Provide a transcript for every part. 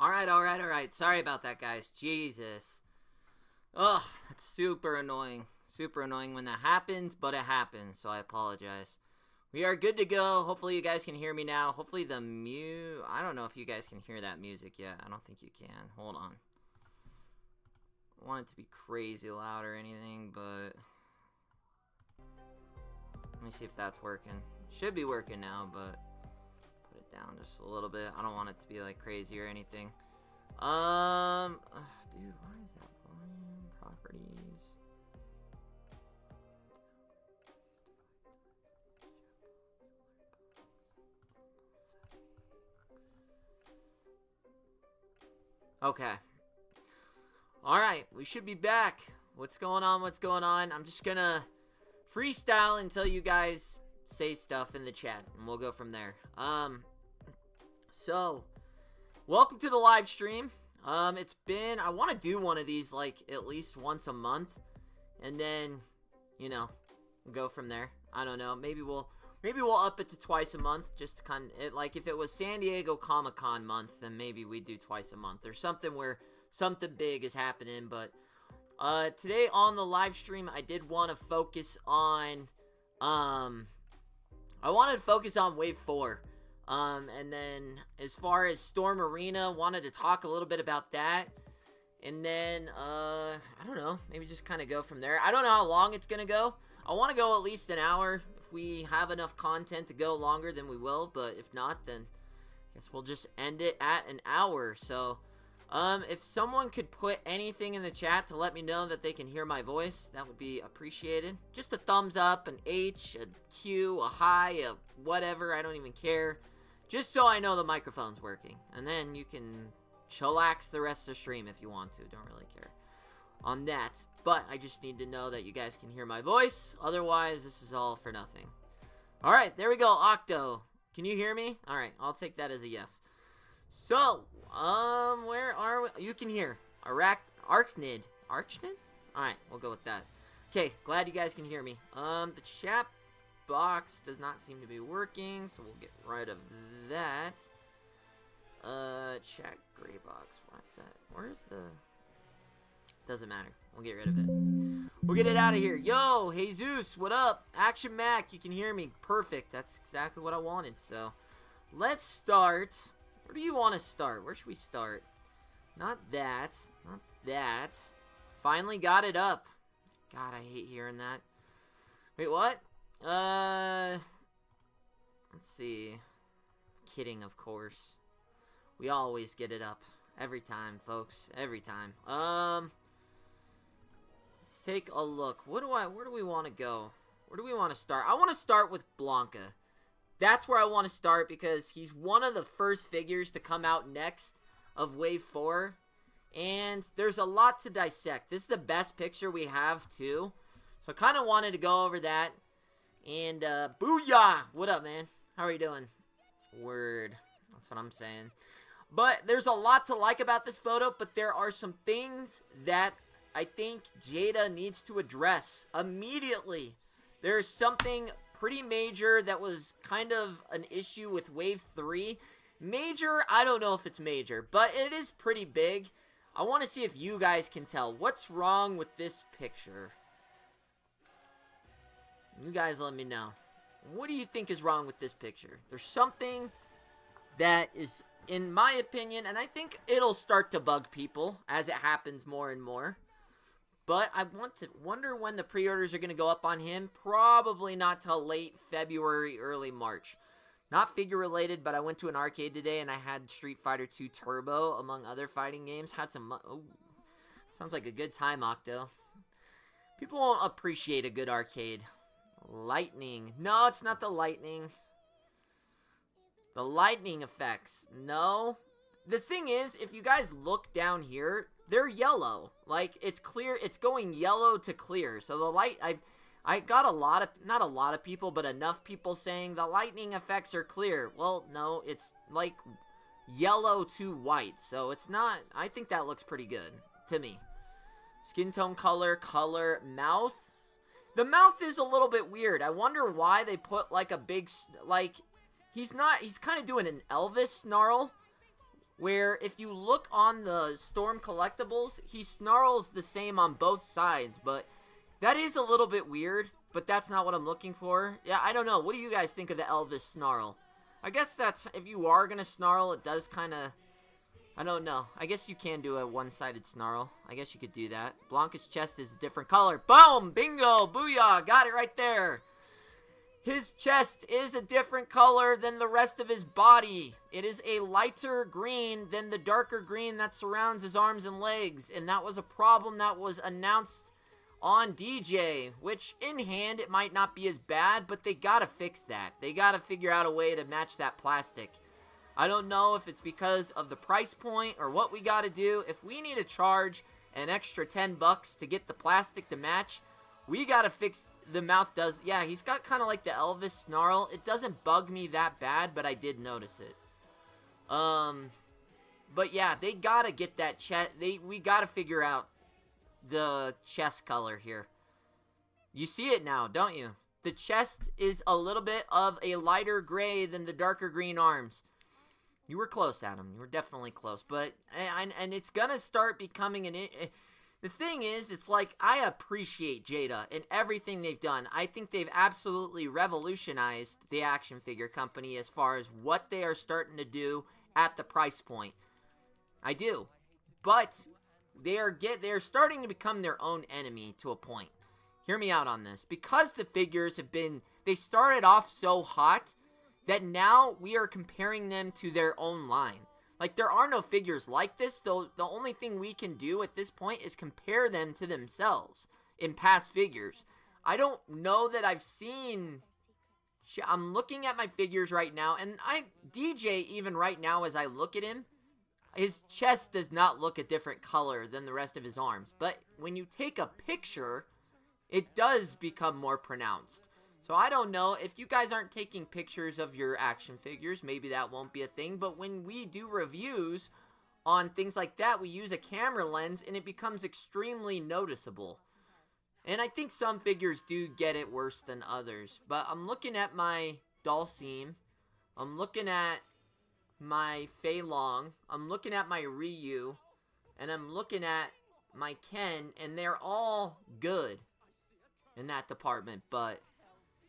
Alright. Sorry about that, guys. Jesus. Ugh, it's super annoying. Super annoying when that happens, but it happens, so I apologize. We are good to go. Hopefully you guys can hear me now. Hopefully the I don't know if you guys can hear that music yet. I don't think you can. Hold on. I don't want it to be crazy loud or anything, but... Let me see if that's working. Should be working now, but... Put it down just a little bit. I don't want it to be, like, crazy or anything. Dude, why is that volume? Properties... Okay. Alright, we should be back. What's going on? I'm just gonna freestyle until you guys say stuff in the chat, and we'll go from there. So, welcome to the live stream. It's been, I want to do one of these, like, at least once a month, and then, you know, go from there. I don't know, maybe we'll up it to twice a month, just to kind of, like, if it was San Diego Comic-Con month, then maybe we'd do twice a month, or something where something big is happening. But, today on the live stream, I did want to focus on, Wave 4, and then, as far as Storm Arena, wanted to talk a little bit about that, and then, I don't know, maybe just kind of go from there. I don't know how long it's gonna go. I want to go at least an hour. If we have enough content to go longer, then we will, but if not, then I guess we'll just end it at an hour. So, if someone could put anything in the chat to let me know that they can hear my voice, that would be appreciated. Just a thumbs up, an H, a Q, a hi, a whatever, I don't even care. Just so I know the microphone's working. And then you can chillax the rest of the stream if you want to. Don't really care on that. But I just need to know that you guys can hear my voice. Otherwise, this is all for nothing. Alright, there we go, Octo. Can you hear me? Alright, I'll take that as a yes. So, where are we? You can hear. Archnid. Archnid? Alright, we'll go with that. Okay, glad you guys can hear me. The chat box does not seem to be working, so we'll get rid of that. Chat gray box. Why is that? Where's the... Doesn't matter. We'll get rid of it. We'll get it out of here. Yo, Jesus, what up? Action Mac, you can hear me. Perfect. That's exactly what I wanted. So, let's start. Where do you want to start? Where should we start? Not that. Not that. Finally got it up. God, I hate hearing that. Wait, what? Let's see. Kidding, of course. We always get it up. Every time, folks. Every time. Let's take a look. Where do we want to go? Where do we want to start? I want to start with Blanka. That's where I want to start because he's one of the first figures to come out next of Wave 4. And there's a lot to dissect. This is the best picture we have, too. So I kind of wanted to go over that. And, booyah! What up, man? How are you doing? Word. That's what I'm saying. But there's a lot to like about this photo, but there are some things that I think Jada needs to address immediately. There's something pretty major that was kind of an issue with Wave 3. Major, I don't know if it's major, but it is pretty big. I want to see if you guys can tell. What's wrong with this picture? You guys let me know. What do you think is wrong with this picture? There's something that is, in my opinion, and I think it'll start to bug people as it happens more and more. But I wonder when the pre-orders are going to go up on him. Probably not till late February, early March. Not figure related, but I went to an arcade today and I had Street Fighter 2 Turbo, among other fighting games. Had some... Oh, sounds like a good time, Octo. People won't appreciate a good arcade. Lightning. No, it's not the lightning. The lightning effects. No. The thing is, if you guys look down here, they're yellow. Like, it's clear. It's going yellow to clear. So the light... I got a lot of... Not a lot of people, but enough people saying the lightning effects are clear. Well, no. It's, like, yellow to white. So it's not... I think that looks pretty good to me. Skin tone color, mouth. The mouth is a little bit weird. I wonder why they put, like, a big... Like, he's kind of doing an Elvis snarl. where if you look on the Storm collectibles, he snarls the same on both sides, but that is a little bit weird, but that's not what I'm looking for. Yeah, I don't know. What do you guys think of the Elvis snarl? I guess that's, if you are going to snarl, it does kind of, I don't know. I guess you can do a one-sided snarl. I guess you could do that. Blanka's chest is a different color. Boom! Bingo! Booyah! Got it right there. His chest is a different color than the rest of his body. It is a lighter green than the darker green that surrounds his arms and legs. And that was a problem that was announced on DJ, which in hand it might not be as bad, but they gotta fix that. They gotta figure out a way to match that plastic. I don't know if it's because of the price point or what we gotta do. If we need to charge an extra $10 to get the plastic to match, we gotta fix the mouth. Does, yeah, he's got kind of like the Elvis snarl. It doesn't bug me that bad, but I did notice it. But yeah, they gotta get that chest. We gotta figure out the chest color here. You see it now, don't you? The chest is a little bit of a lighter gray than the darker green arms. You were close, Adam. You were definitely close. But, and it's gonna start becoming the thing is, it's like, I appreciate Jada and everything they've done. I think they've absolutely revolutionized the action figure company as far as what they are starting to do at the price point. I do. But they're starting to become their own enemy to a point. Hear me out on this. Because the figures have been, they started off so hot that now we are comparing them to their own line. Like, there are no figures like this, though. The only thing we can do at this point is compare them to themselves in past figures. I don't know that I've seen, I'm looking at my figures right now, and DJ, even right now as I look at him, his chest does not look a different color than the rest of his arms. But when you take a picture, it does become more pronounced. So I don't know, if you guys aren't taking pictures of your action figures, maybe that won't be a thing. But when we do reviews on things like that, we use a camera lens and it becomes extremely noticeable. And I think some figures do get it worse than others. But I'm looking at my Dalsim, I'm looking at my Fei Long, I'm looking at my Ryu, and I'm looking at my Ken, and they're all good in that department, but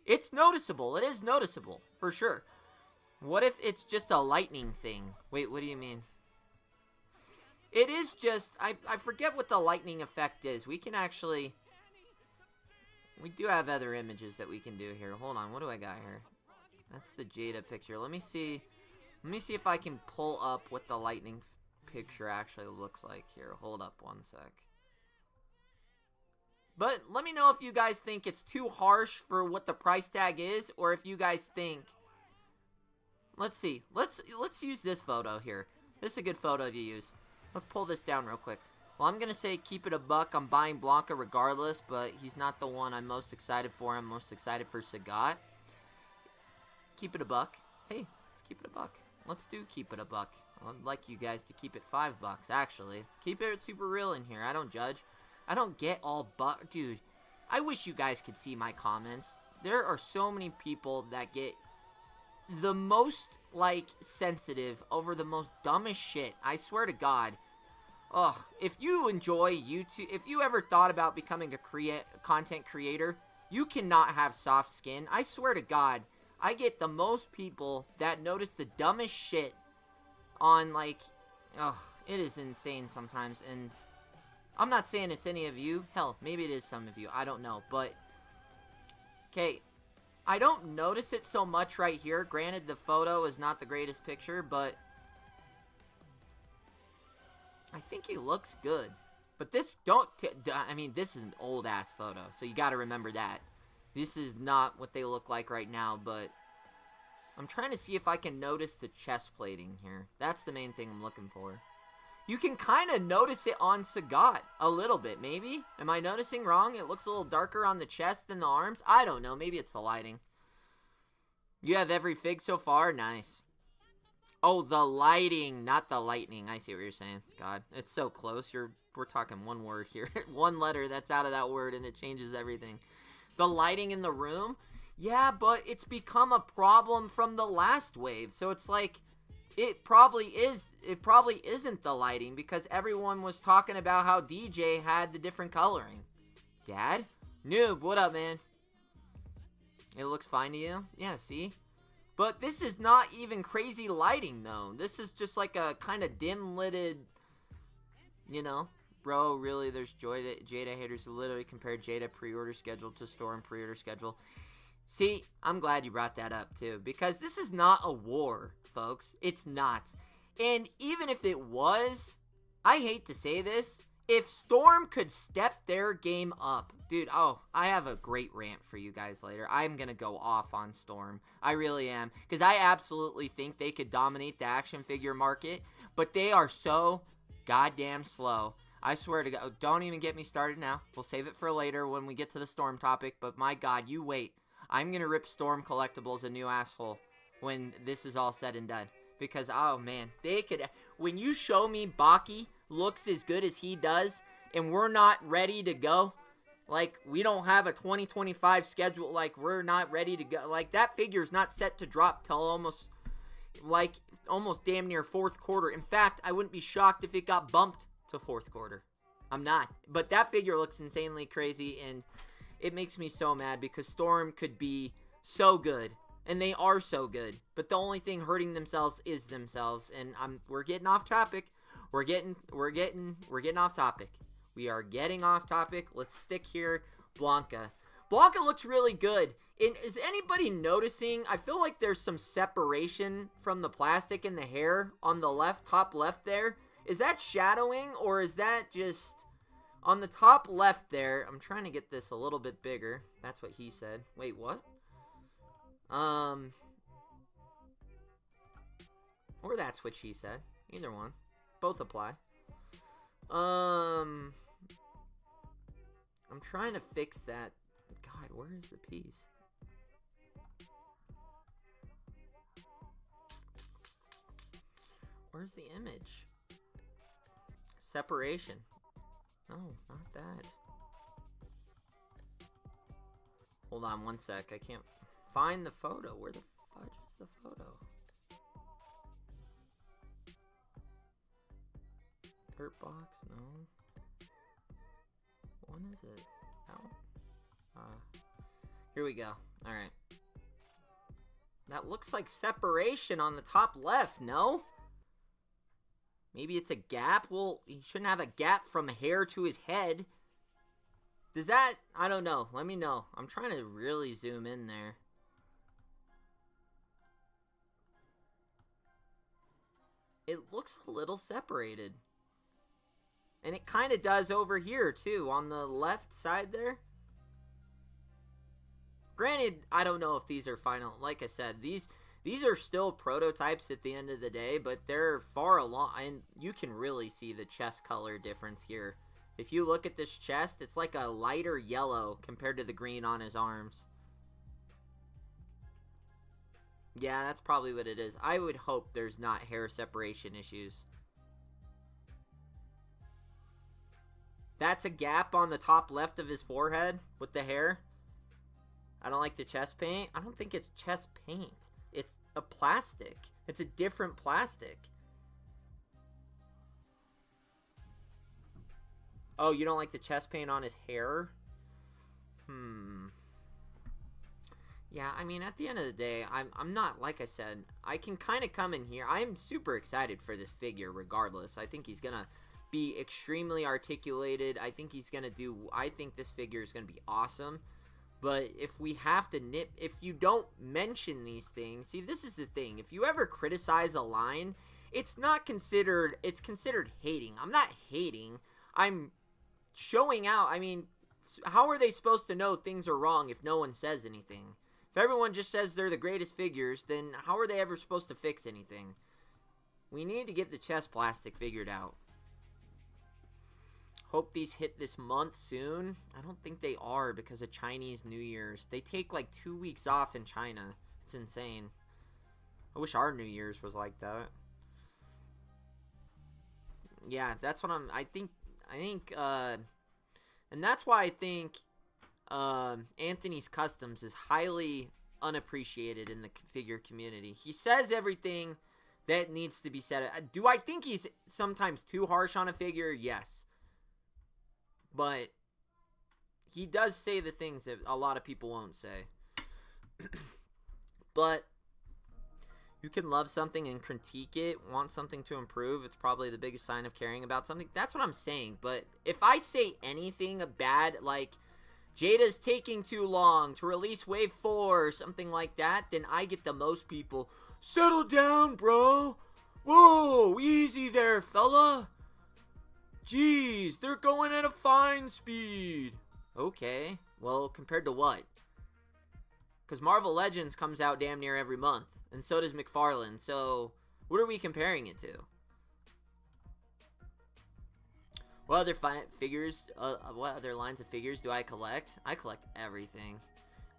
it's noticeable. It is noticeable, for sure. What if it's just a lightning thing? Wait, what do you mean? It is just, I forget what the lightning effect is. We can actually, we do have other images that we can do here. Hold on, what do I got here? That's the Jada picture. Let me see if I can pull up what the lightning picture actually looks like here. Hold up one sec. But let me know if you guys think it's too harsh for what the price tag is, or if you guys think, let's see. Let's use this photo here. This is a good photo to use. Let's pull this down real quick. Well, I'm going to say keep it a buck. I'm buying Blanka regardless, but he's not the one I'm most excited for. I'm most excited for Sagat. Keep it a buck. Hey, let's keep it a buck. Let's do keep it a buck. I'd like you guys to keep it $5, actually. Keep it super real in here. I don't judge. I don't get all dude, I wish you guys could see my comments. There are so many people that get the most, like, sensitive over the most dumbest shit. I swear to God. Ugh, if you enjoy YouTube, if you ever thought about becoming a content creator, you cannot have soft skin. I swear to God, I get the most people that notice the dumbest shit on, like, ugh, it is insane sometimes, and I'm not saying it's any of you. Hell, maybe it is some of you. I don't know. But, okay, I don't notice it so much right here. Granted, the photo is not the greatest picture, but I think he looks good. But this, I mean, this is an old-ass photo, so you gotta remember that. This is not what they look like right now, but I'm trying to see if I can notice the chest plating here. That's the main thing I'm looking for. You can kind of notice it on Sagat a little bit, maybe? Am I noticing wrong? It looks a little darker on the chest than the arms? I don't know. Maybe it's the lighting. You have every fig so far? Nice. Oh, the lighting, not the lightning. I see what you're saying. God, it's so close. We're talking one word here. One letter that's out of that word, and it changes everything. The lighting in the room? Yeah, but it's become a problem from the last wave. So it's like, It probably is. It probably isn't the lighting because everyone was talking about how DJ had the different coloring. Dad? Noob, what up, man? It looks fine to you? Yeah, see? But this is not even crazy lighting, though. This is just like a kind of dim-lighted, you know. Bro, really, there's Jada haters who literally compare Jada pre-order schedule to Storm pre-order schedule. See, I'm glad you brought that up, too. Because this is not a war, folks. It's not. And even if it was, I hate to say this, if Storm could step their game up, dude, oh, I have a great rant for you guys later. I'm going to go off on Storm. I really am. Because I absolutely think they could dominate the action figure market. But they are so goddamn slow. I swear to God, don't even get me started now. We'll save it for later when we get to the Storm topic. But my God, you wait. I'm going to rip Storm Collectibles a new asshole when this is all said and done. Because, oh man, they could... When you show me Baki looks as good as he does, and we're not ready to go, like, we don't have a 2025 schedule, like, we're not ready to go, like, that figure's not set to drop till almost damn near fourth quarter. In fact, I wouldn't be shocked if it got bumped to fourth quarter. I'm not. But that figure looks insanely crazy, and it makes me so mad because Storm could be so good. And they are so good. But the only thing hurting themselves is themselves. And we're getting off topic. We're getting off topic. We are getting off topic. Let's stick here. Blanka. Blanka looks really good. And is anybody noticing? I feel like there's some separation from the plastic and the hair on the left, top left there. Is that shadowing or is that just on the top left there? I'm trying to get this a little bit bigger. That's what he said. Wait, what? Or that's what she said. Either one. Both apply. I'm trying to fix that. God, where is the piece? Where's the image? Separation. No, not that. Hold on one sec. I can't find the photo. Where the fudge is the photo? Dirt box? No. When is it? Out? Here we go. Alright. That looks like separation on the top left, no? Maybe it's a gap? Well, he shouldn't have a gap from hair to his head. Does that... I don't know. Let me know. I'm trying to really zoom in there. It looks a little separated. And it kind of does over here, too, on the left side there. Granted, I don't know if these are final. Like I said, these are still prototypes at the end of the day, but they're far along, and you can really see the chest color difference here. If you look at this chest, it's like a lighter yellow compared to the green on his arms. Yeah, that's probably what it is. I would hope there's not hair separation issues. That's a gap on the top left of his forehead with the hair. I don't like the chest paint. I don't think it's chest paint. It's a plastic. It's a different plastic. Oh, you don't like the chest paint on his hair? Yeah, I mean, at the end of the day, I'm not, like I said, I can kind of come in here. I'm super excited for this figure regardless. I think he's going to be extremely articulated. I think he's going to do, I think this figure is going to be awesome. But if we have to if you don't mention these things, see, this is the thing. If you ever criticize a line, it's not considered, it's considered hating. I'm not hating. I'm showing out. I mean, how are they supposed to know things are wrong if no one says anything? If everyone just says they're the greatest figures, then how are they ever supposed to fix anything? We need to get the chest plastic figured out. Hope these hit this month soon. I don't think they are because of Chinese New Year's. They take like 2 weeks off in China. It's insane. I wish our New Year's was like that. Yeah, that's what I think, and that's why I think Anthony's Customs is highly unappreciated in the figure community. He says everything That needs to be said. Do I think he's sometimes too harsh on a figure? Yes. But he does say the things that a lot of people won't say. But you can love something and critique it, want something to improve. It's probably the biggest sign of caring about something. That's what I'm saying. But if I say anything bad, like Jada's taking too long to release Wave 4 or something like that, then I get the most people. Settle down, bro. Whoa, easy there, fella. Jeez, they're going at a fine speed. Okay, well, compared to what? Because Marvel Legends comes out damn near every month, and so does McFarlane, so what are we comparing it to? What other figures, what other lines of figures do I collect? I collect everything.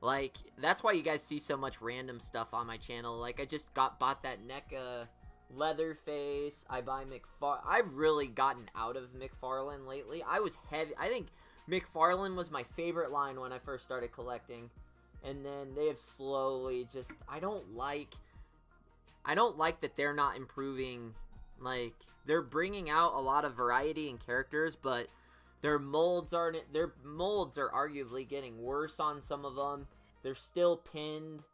Like, that's why you guys see so much random stuff on my channel. Like, I just bought that NECA Leatherface. I buy I've really gotten out of McFarlane lately. I was heavy. I think McFarlane was my favorite line when I first started collecting. And then they have slowly just, I don't like that they're not improving. Like, they're bringing out a lot of variety in characters, but their molds are arguably getting worse on some of them. They're still pinned.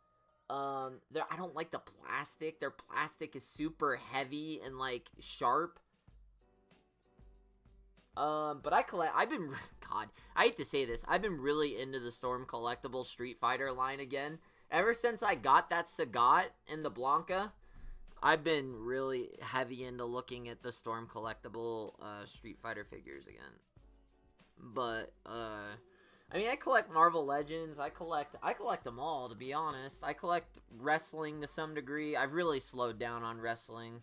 I don't like the plastic. Their plastic is super heavy and like sharp. But I've been, God, I hate to say this, I've been really into the Storm Collectible Street Fighter line again. Ever since I got that Sagat and the Blanka, I've been really heavy into looking at the Storm Collectible Street Fighter figures again. But, I mean, I collect Marvel Legends. I collect them all, to be honest. I collect wrestling to some degree. I've really slowed down on wrestling.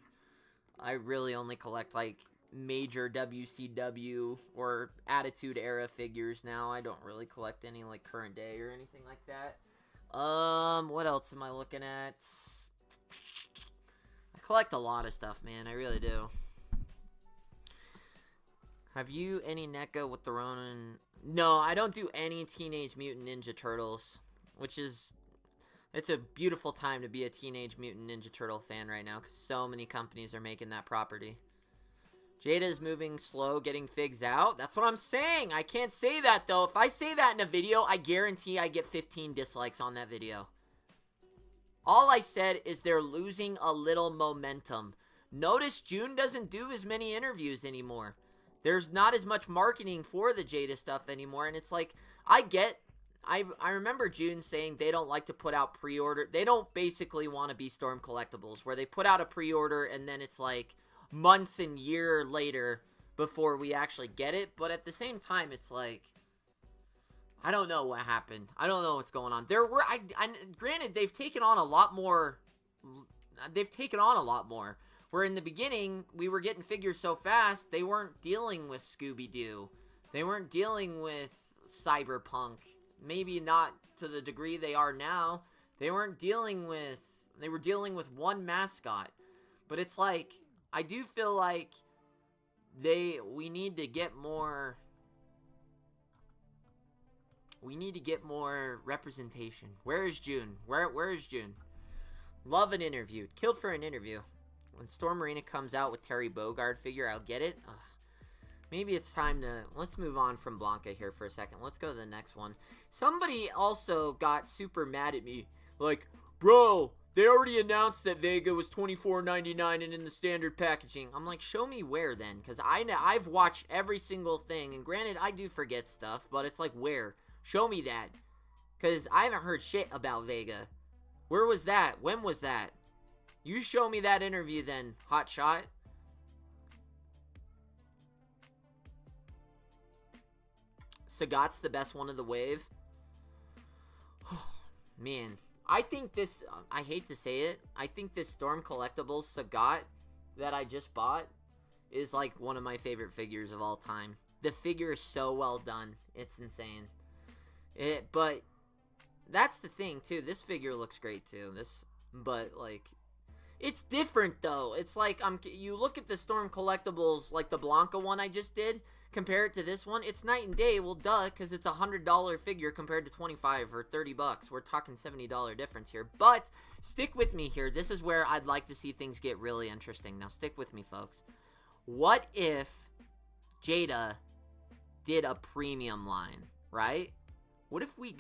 I really only collect, like, major WCW or Attitude Era figures now. I don't really collect any, like, current day or anything like that. What else am I looking at? I collect a lot of stuff, man. I really do. Have you any NECA with the Ronin? No, I don't do any Teenage Mutant Ninja Turtles, which is, it's a beautiful time to be a Teenage Mutant Ninja Turtle fan right now, because so many companies are making that property. Jada's moving slow, getting figs out. That's what I'm saying. I can't say that, though. If I say that in a video, I guarantee I get 15 dislikes on that video. All I said is they're losing a little momentum. Notice June doesn't do as many interviews anymore. There's not as much marketing for the Jada stuff anymore, and it's like, I remember June saying they don't like to put out pre-order. They don't basically want to be Storm Collectibles, where they put out a pre-order, and then it's like months and year later before we actually get it. But at the same time, it's like, I don't know what happened. I don't know what's going on. Granted, they've taken on a lot more. Where in the beginning, we were getting figures so fast, they weren't dealing with Scooby-Doo. They weren't dealing with Cyberpunk. Maybe not to the degree they are now. They were dealing with one mascot. But it's like, I do feel like we need to get more representation. Where is June? Where is June? Love an interview. Killed for an interview. When Storm Arena comes out with Terry Bogard figure, I'll get it. Ugh. Maybe it's time to... Let's move on from Blanka here for a second. Let's go to the next one. Somebody also got super mad at me. Like, bro, they already announced that Vega was $24.99 and in the standard packaging. I'm like, show me where then? Because I've watched every single thing. And granted, I do forget stuff. But it's like, where? Show me that. Because I haven't heard shit about Vega. Where was that? When was that? You show me that interview then, hotshot. Sagat's the best one of the wave. Man, I think this, I hate to say it, I think this Storm Collectibles Sagat that I just bought is like one of my favorite figures of all time. The figure is so well done. It's insane. But that's the thing too. This figure looks great too. But like, It's different though. It's like you look at the Storm collectibles, like the Blanka one I just did, compare it to this one, it's night and day. Well, duh, because it's $100 figure compared to 25 or 30 bucks. We're talking $70 difference here. But stick with me here. This is where I'd like to see things get really interesting. Now stick with me, folks. What if Jada did a premium line, right? What if we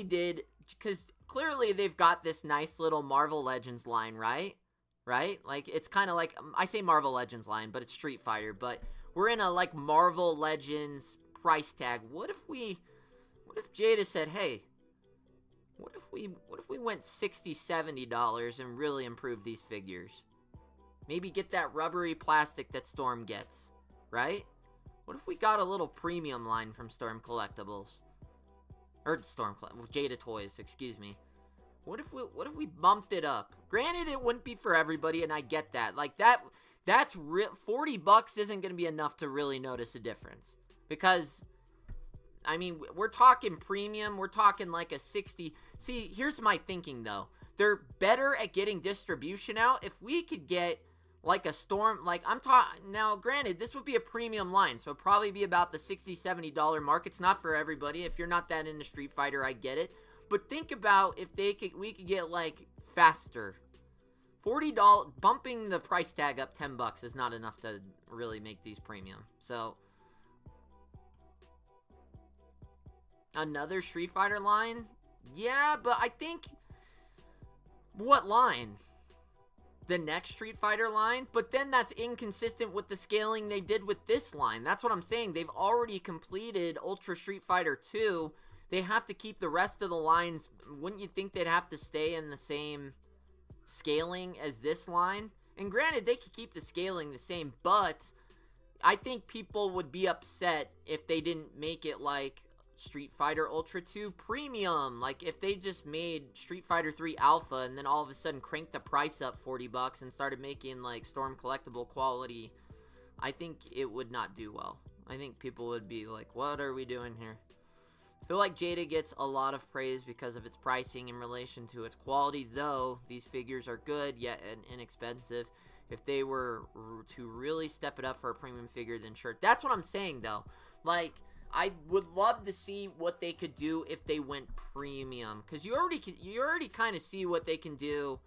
did, because clearly they've got this nice little Marvel Legends line, right? Right? Like, it's kind of like, I say Marvel Legends line, but it's Street Fighter, but we're in a, like, Marvel Legends price tag. What if Jada said, hey, what if we went $60, $70 and really improve these figures? Maybe get that rubbery plastic that Storm gets, right? What if we got a little premium line from Storm Collectibles? Or Jada Toys, excuse me. What if we bumped it up? Granted, it wouldn't be for everybody, and I get that. Like, that's real. $40 isn't going to be enough to really notice a difference. Because, I mean, we're talking premium. We're talking like a 60. See, here's my thinking, though. They're better at getting distribution out. If we could get, like, a Storm, like, I'm talking, now, granted, this would be a premium line, so it'd probably be about the $60, $70 mark. It's not for everybody. If you're not that into Street Fighter, I get it. But think about if we could get, like, faster. $40, bumping the price tag up $10 is not enough to really make these premium. So, another Street Fighter line? Yeah, but I think, what line? The next Street Fighter line? But then that's inconsistent with the scaling they did with this line. That's what I'm saying. They've already completed Ultra Street Fighter 2. They have to keep the rest of the lines. Wouldn't you think they'd have to stay in the same scaling as this line? And granted, they could keep the scaling the same, but I think people would be upset if they didn't make it like Street Fighter Ultra 2 Premium. Like, if they just made Street Fighter 3 Alpha and then all of a sudden cranked the price up $40 and started making, like, Storm collectible quality, I think it would not do well. I think people would be like, what are we doing here? I feel like Jada gets a lot of praise because of its pricing in relation to its quality, though these figures are good yet inexpensive. If they were to really step it up for a premium figure, then sure. That's what I'm saying, though. Like, I would love to see what they could do if they went premium, because you already kind of see what they can do,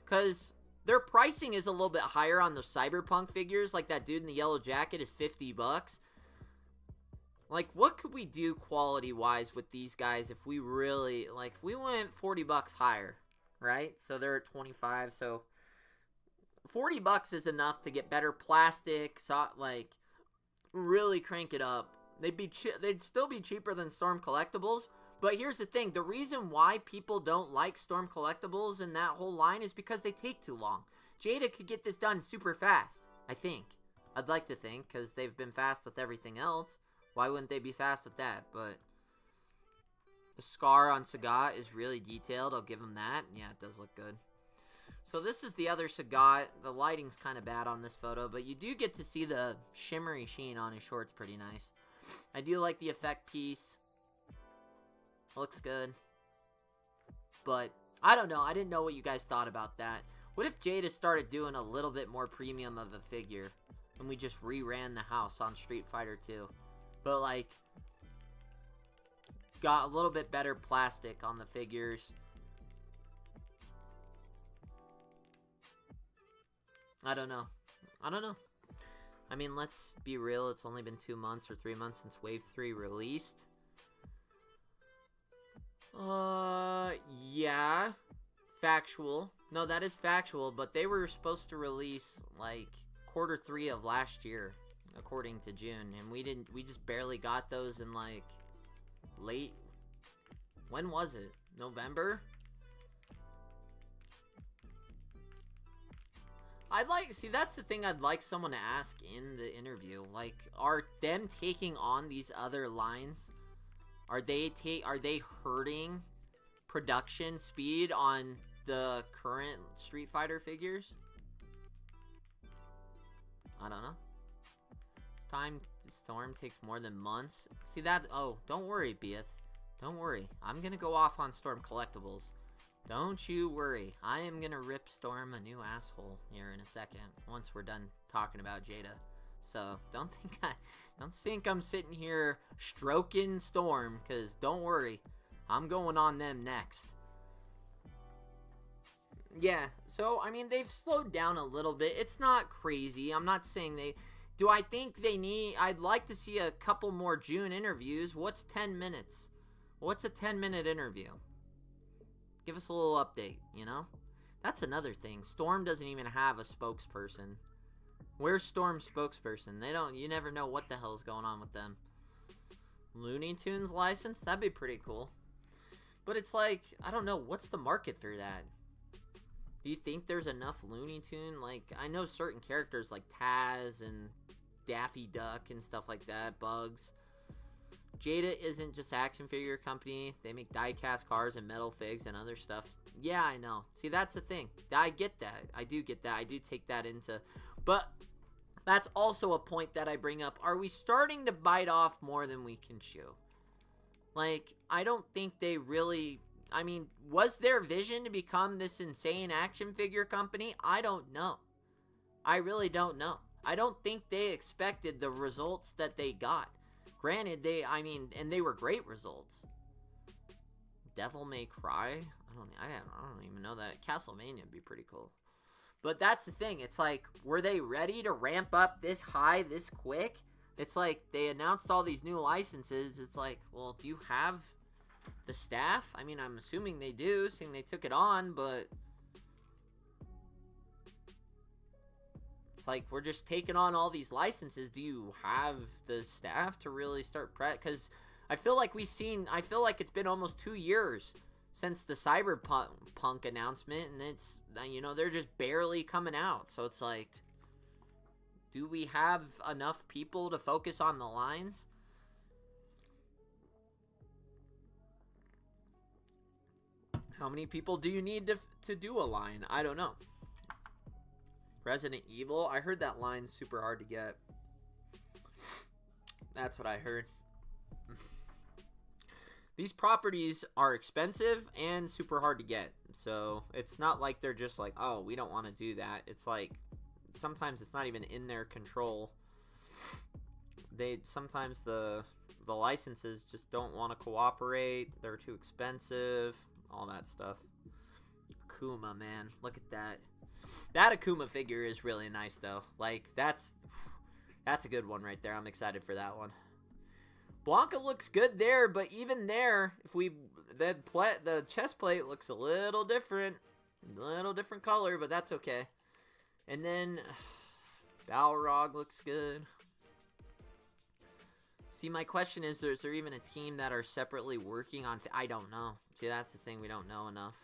because their pricing is a little bit higher on those Cyberpunk figures. Like that dude in the yellow jacket is $50. Like, what could we do quality-wise with these guys if we really, like, if we went $40 higher, right? So they're at 25, so $40 is enough to get better plastic, so, like, really crank it up. They'd still be cheaper than Storm Collectibles, but here's the thing. The reason why people don't like Storm Collectibles and that whole line is because they take too long. Jada could get this done super fast, I think. I'd like to think, because they've been fast with everything else. Why wouldn't they be fast with that? But the scar on Sagat is really detailed. I'll give them that. Yeah, it does look good. So this is the other Sagat. The lighting's kind of bad on this photo, but you do get to see the shimmery sheen on his shorts pretty nice. I do like the effect piece. Looks good. But I don't know. I didn't know what you guys thought about that. What if Jada started doing a little bit more premium of a figure and we just re-ran the house on Street Fighter 2? But, like, got a little bit better plastic on the figures. I don't know. I mean, let's be real. It's only been 2 months or 3 months since Wave 3 released. Yeah. Factual. No, that is factual, but they were supposed to release, like, Q3 of last year, according to June, and we just barely got those in, like, late, when was it? November? See, that's the thing I'd like someone to ask in the interview. Like, are them taking on these other lines, are they hurting production speed on the current Street Fighter figures? I don't know. Time to Storm takes more than months. See that? Oh, don't worry, Beath. Don't worry. I'm gonna go off on Storm Collectibles. Don't you worry. I am gonna rip Storm a new asshole here in a second once we're done talking about Jada. So don't think I'm sitting here stroking Storm, because don't worry, I'm going on them next. Yeah, so I mean they've slowed down a little bit. It's not crazy. I'm not saying they. Do I think they need? I'd like to see a couple more June interviews. What's 10 minutes? What's a 10-minute interview? Give us a little update, you know? That's another thing. Storm doesn't even have a spokesperson. Where's Storm's spokesperson? They don't, you never know what the hell's going on with them. Looney Tunes license? That'd be pretty cool. But it's like, I don't know, what's the market for that? Do you think there's enough Looney Tune? Like, I know certain characters like Taz and Daffy Duck and stuff like that, Bugs. Jada isn't just action figure company. They make die-cast cars and metal figs and other stuff. Yeah, I know. See, that's the thing. I get that. I do get that. I do take that into... But that's also a point that I bring up. Are we starting to bite off more than we can chew? Like, I don't think they really... I mean, was their vision to become this insane action figure company? I don't know. I really don't know. I don't think they expected the results that they got. Granted, and they were great results. Devil May Cry? I don't even know that. Castlevania would be pretty cool. But that's the thing. It's like, were they ready to ramp up this high, this quick? It's like, they announced all these new licenses. It's like, well, do you have the staff? I mean, I'm assuming they do, seeing they took it on, but... It's like, we're just taking on all these licenses. Do you have the staff to really start because I feel like it's been almost 2 years since the Cyberpunk announcement, and it's, you know, they're just barely coming out. So it's like, do we have enough people to focus on the lines? How many people do you need to do a line? I don't know. Resident Evil, I heard that line's super hard to get. That's what I heard. These properties are expensive and super hard to get. So it's not like they're just like, oh, we don't want to do that. It's like, sometimes it's not even in their control. Sometimes the licenses just don't want to cooperate. They're too expensive. All that stuff. AKUMA, man. Look at that. That AKUMA figure is really nice, though. Like, that's a good one right there. I'm excited for that one. Blanka looks good there, but even there, the chest plate looks a little different color, but that's okay. And then BALROG looks good. See, my question is there even a team that are separately working on... I don't know. See, that's the thing. We don't know enough.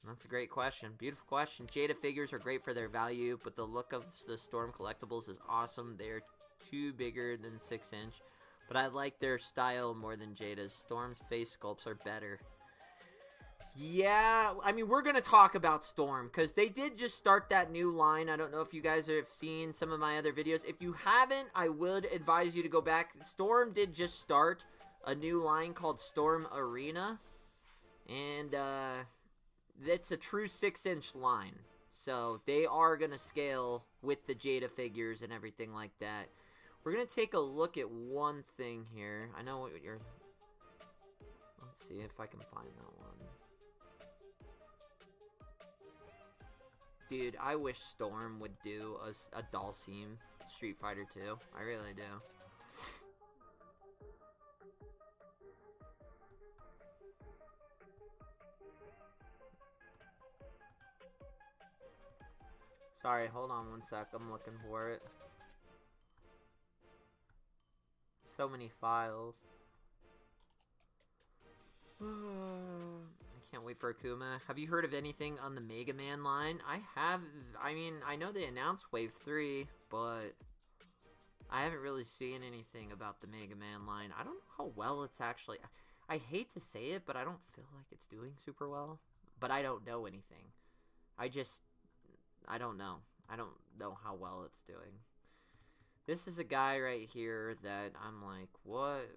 That's a great question. Beautiful question. Jada figures are great for their value, but the look of the Storm collectibles is awesome. They're too bigger than 6-inch, but I like their style more than Jada's. Storm's face sculpts are better. Yeah, I mean, we're going to talk about Storm, because they did just start that new line. I don't know if you guys have seen some of my other videos. If you haven't, I would advise you to go back. Storm did just start a new line called Storm Arena, and it's a true 6-inch line. So they are going to scale with the Jada figures and everything like that. We're going to take a look at one thing here. I know what you're... Let's see if I can find that one. Dude, I wish Storm would do a Dalsim Street Fighter 2. I really do. Sorry, hold on one sec. I'm looking for it. So many files. I can't wait for AKUMA. Have you heard of anything on the Mega Man line? I have. I mean, I know they announced Wave 3, but I haven't really seen anything about the Mega Man line. I don't know how well it's actually... I hate to say it, but I don't feel like it's doing super well. But I don't know anything. I don't know. I don't know how well it's doing. This is a guy right here that I'm like, what?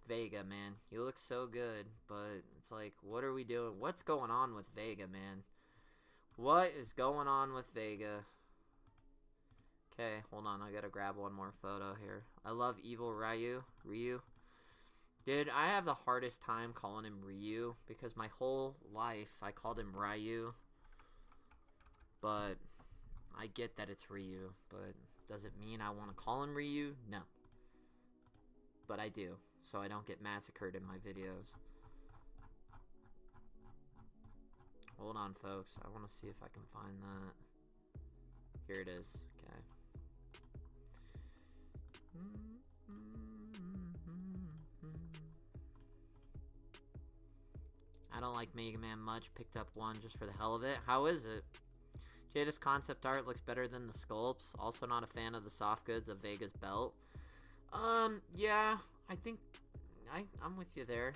Vega, man. You look so good, but it's like, what are we doing? What's going on with Vega, man? What is going on with Vega? Okay, hold on. I gotta grab one more photo here. I love Evil Ryu. Dude, I have the hardest time calling him Ryu because my whole life I called him Ryu. But I get that it's Ryu, but does it mean I want to call him Ryu? No. But I do, so I don't get massacred in my videos. Hold on, folks. I want to see if I can find that. Here it is. Okay. I don't like Mega Man much. Picked up one just for the hell of it. How is it? Jada's concept art looks better than the sculpts. Also not a fan of the soft goods of Vega's belt. Yeah, I think I'm with you there.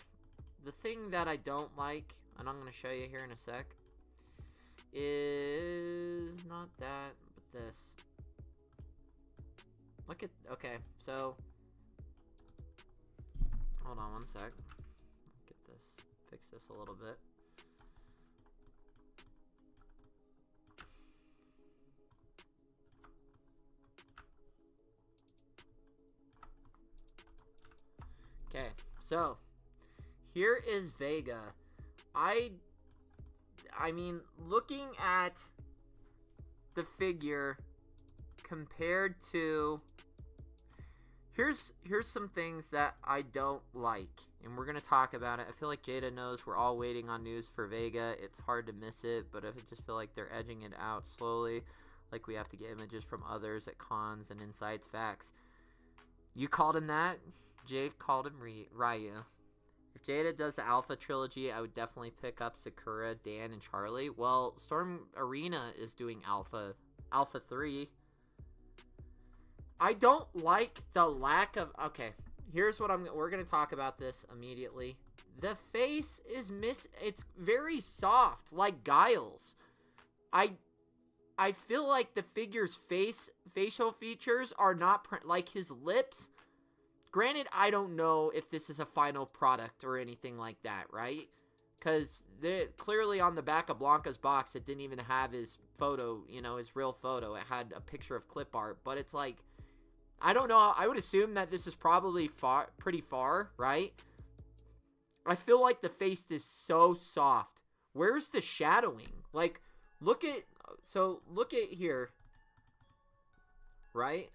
The thing that I don't like, and I'm going to show you here in a sec, is not that, but this. Look at, okay, so, hold on one sec. Get this, fix this a little bit. Okay, so here is Vega. I mean, looking at the figure compared to, here's some things that I don't like, and we're gonna talk about it. I feel like Jada knows we're all waiting on news for Vega. It's hard to miss it, but I just feel like they're edging it out slowly. Like we have to get images from others at cons and Insights Facts. You called him that. Jade called him Ryu. If Jada does the Alpha trilogy, I would definitely pick up Sakura, Dan, and Charlie. Well, Storm Arena is doing Alpha 3. I don't like the lack of... Okay, here's what we're going to talk about this immediately. The face is it's very soft, like Guile's. I feel like the figure's facial features are not... like his lips... Granted, I don't know if this is a final product or anything like that, right? Because clearly on the back of Blanka's box, it didn't even have his photo, you know, his real photo. It had a picture of clip art. But it's like, I don't know. I would assume that this is probably pretty far, right? I feel like the face is so soft. Where's the shadowing? Like, look at here, right?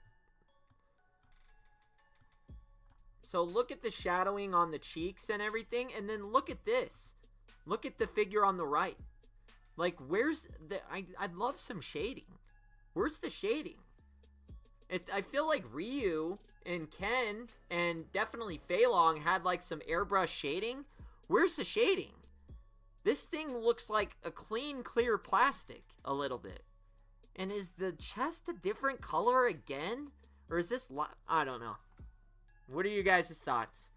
So look at the shadowing on the cheeks and everything, and then look at this. Look at the figure on the right. Like, where's the... I'd love some shading. Where's the shading? I feel like Ryu and Ken and definitely Fei Long had, like, some airbrush shading. Where's the shading? This thing looks like a clean, clear plastic a little bit. And is the chest a different color again? Or is this... I don't know. What are you guys' thoughts?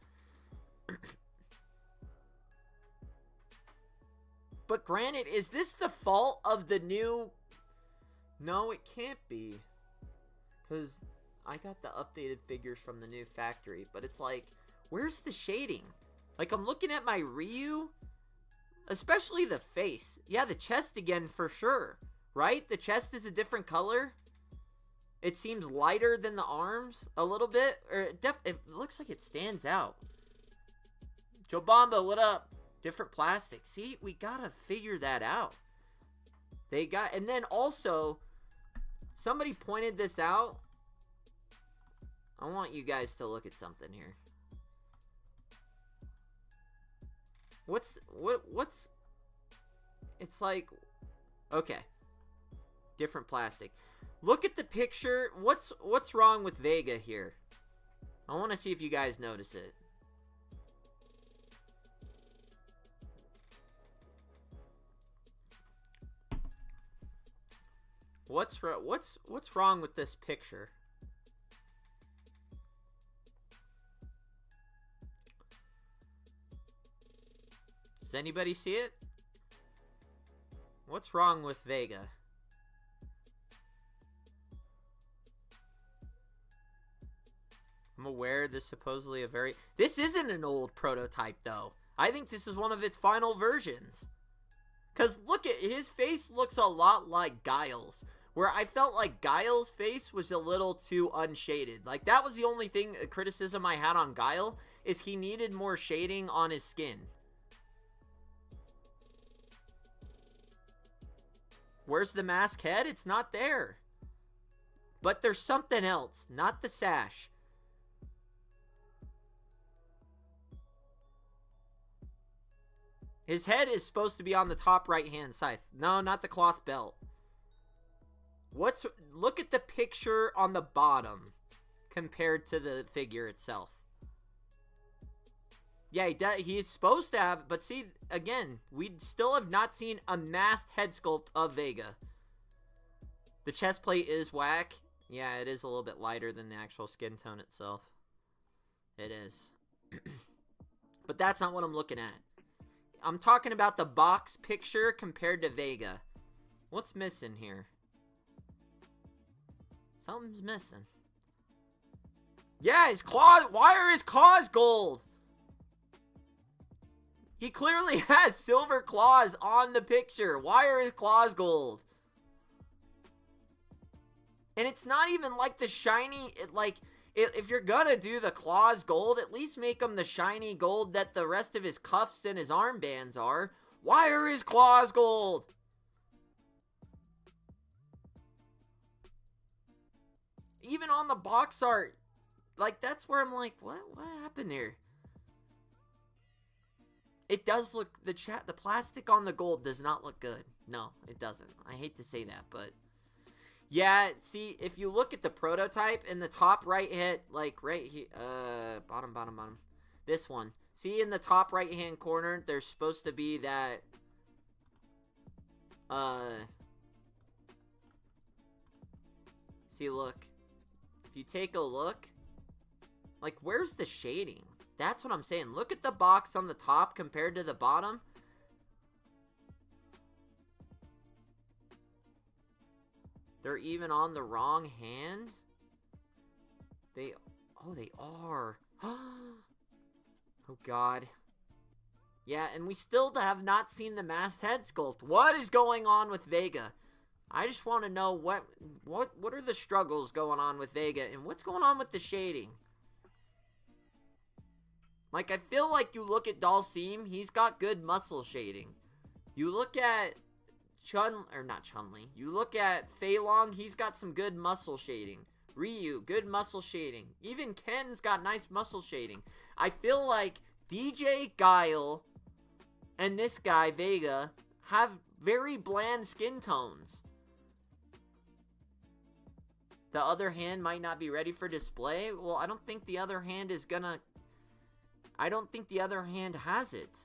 But granted, is this the fault of the new... No, it can't be. Because I got the updated figures from the new factory. But it's like, where's the shading? Like, I'm looking at my Ryu. Especially the face. Yeah, the chest again for sure. Right? The chest is a different color. It seems lighter than the arms a little bit. Or it looks like it stands out. Joe Bomba, what up? Different plastic. See, we gotta figure that out. And then also, somebody pointed this out. I want you guys to look at something here. What's, it's like, okay. Different plastic. Look at the picture. What's wrong with Vega here? I want to see if you guys notice it. What's wrong with this picture? Does anybody see it? What's wrong with Vega? I'm aware this is supposedly a very... This isn't an old prototype, though. I think this is one of its final versions. Because look at... His face looks a lot like Guile's. Where I felt like Guile's face was a little too unshaded. Like, that was the only thing, criticism I had on Guile, is he needed more shading on his skin. Where's the mask head? It's not there. But there's something else, not the sash. His head is supposed to be on the top right-hand side. No, not the cloth belt. Look at the picture on the bottom compared to the figure itself. Yeah, he's supposed to have, but see, again, we still have not seen a masked head sculpt of Vega. The chest plate is whack. Yeah, it is a little bit lighter than the actual skin tone itself. It is. But that's not what I'm looking at. I'm talking about the box picture compared to Vega. What's missing here? Something's missing. Yeah, his claws. Why are his claws gold? He clearly has silver claws on the picture. Why are his claws gold? And it's not even like the shiny, if you're gonna do the claws gold, at least make them the shiny gold that the rest of his cuffs and his armbands are. Why are his claws gold? Even on the box art, like, that's where I'm like, what happened here? It does look, the plastic on the gold does not look good. No, it doesn't. I hate to say that, but yeah, see, if you look at the prototype in the top right hit, like right here, bottom. This one. See, in the top right hand corner, there's supposed to be that, see, look. If you take a look, like, where's the shading? That's what I'm saying. Look at the box on the top compared to the bottom. They're even on the wrong hand. They are. Oh, God. Yeah, and we still have not seen the masked head sculpt. What is going on with Vega? I just want to know what are the struggles going on with Vega, and what's going on with the shading? Like, I feel like you look at Dalsim, he's got good muscle shading. You look at not Chun-Li. You look at Fei Long, he's got some good muscle shading. Ryu, good muscle shading. Even Ken's got nice muscle shading. I feel like DJ, Guile, and this guy, Vega, have very bland skin tones. The other hand might not be ready for display. Well, I don't think the other hand is gonna... I don't think the other hand has it.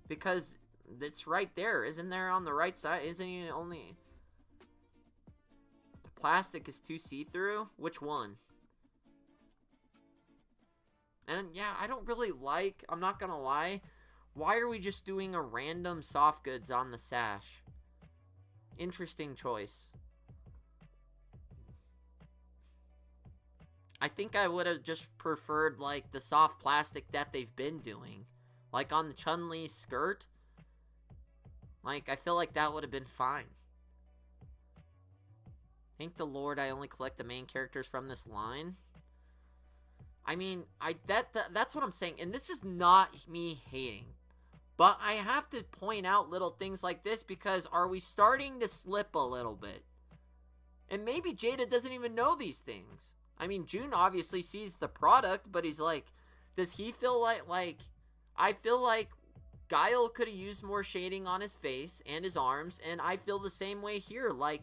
Because it's right there. Isn't there on the right side? Isn't it only... The plastic is too see-through? Which one? And yeah, I don't really like... I'm not gonna lie. Why are we just doing a random soft goods on the sash? Interesting choice. I think I would have just preferred, like, the soft plastic that they've been doing. Like, on the Chun-Li skirt. Like, I feel like that would have been fine. Thank the Lord I only collect the main characters from this line. I mean, that's what I'm saying. And this is not me hating. But I have to point out little things like this because are we starting to slip a little bit? And maybe Jada doesn't even know these things. I mean, June obviously sees the product, but he's like, does he feel like, I feel like Guile could have used more shading on his face and his arms, and I feel the same way here. Like,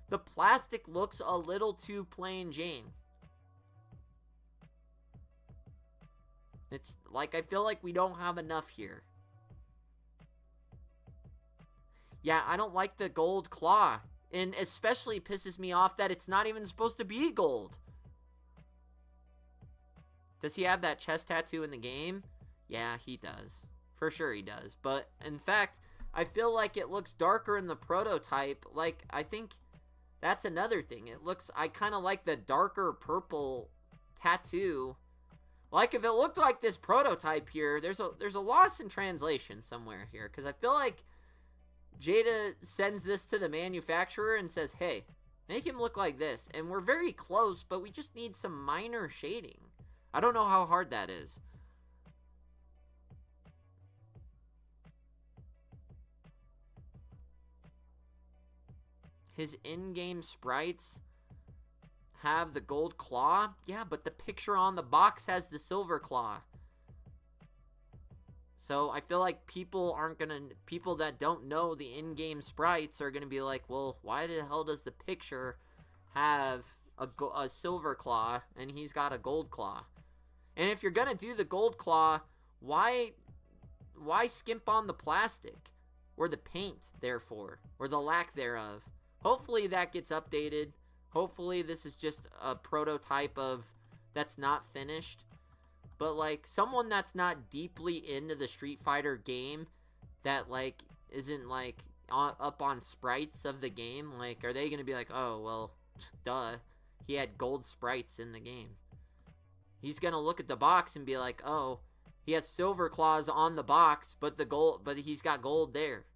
the plastic looks a little too plain Jane. It's like, I feel like we don't have enough here. Yeah, I don't like the gold claw, and especially pisses me off that it's not even supposed to be gold. Does he have that chest tattoo in the game? Yeah, he does. For sure he does. But, in fact, I feel like it looks darker in the prototype. Like, I think that's another thing. It looks... I kind of like the darker purple tattoo Like, if it looked like this prototype here, there's a loss in translation somewhere here. Because I feel like Jada sends this to the manufacturer and says, hey, make him look like this. And we're very close, but we just need some minor shading. I don't know how hard that is. His in-game sprites have the gold claw. Yeah, but the picture on the box has the silver claw. So I feel like people that don't know the in-game sprites are gonna be like, well, why the hell does the picture have a silver claw and he's got a gold claw? And if you're gonna do the gold claw, why skimp on the plastic or the paint, therefore, or the lack thereof? Hopefully that gets updated. Hopefully this is just a prototype of that's not finished. But, like, someone that's not deeply into the Street Fighter game, that, like, isn't, like, up on sprites of the game, like, are they going to be like, oh, well, duh, he had gold sprites in the game? He's going to look at the box and be like, oh, he has silver claws on the box, but he's got gold there.